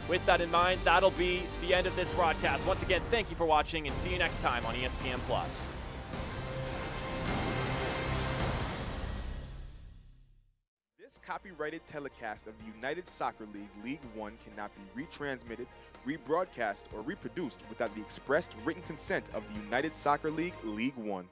with that in mind, that'll be the end of this broadcast. Once again, thank you for watching, and see you next time on ESPN+. This copyrighted telecast of the United Soccer League League One cannot be retransmitted, rebroadcast, or reproduced without the expressed written consent of the United Soccer League League One.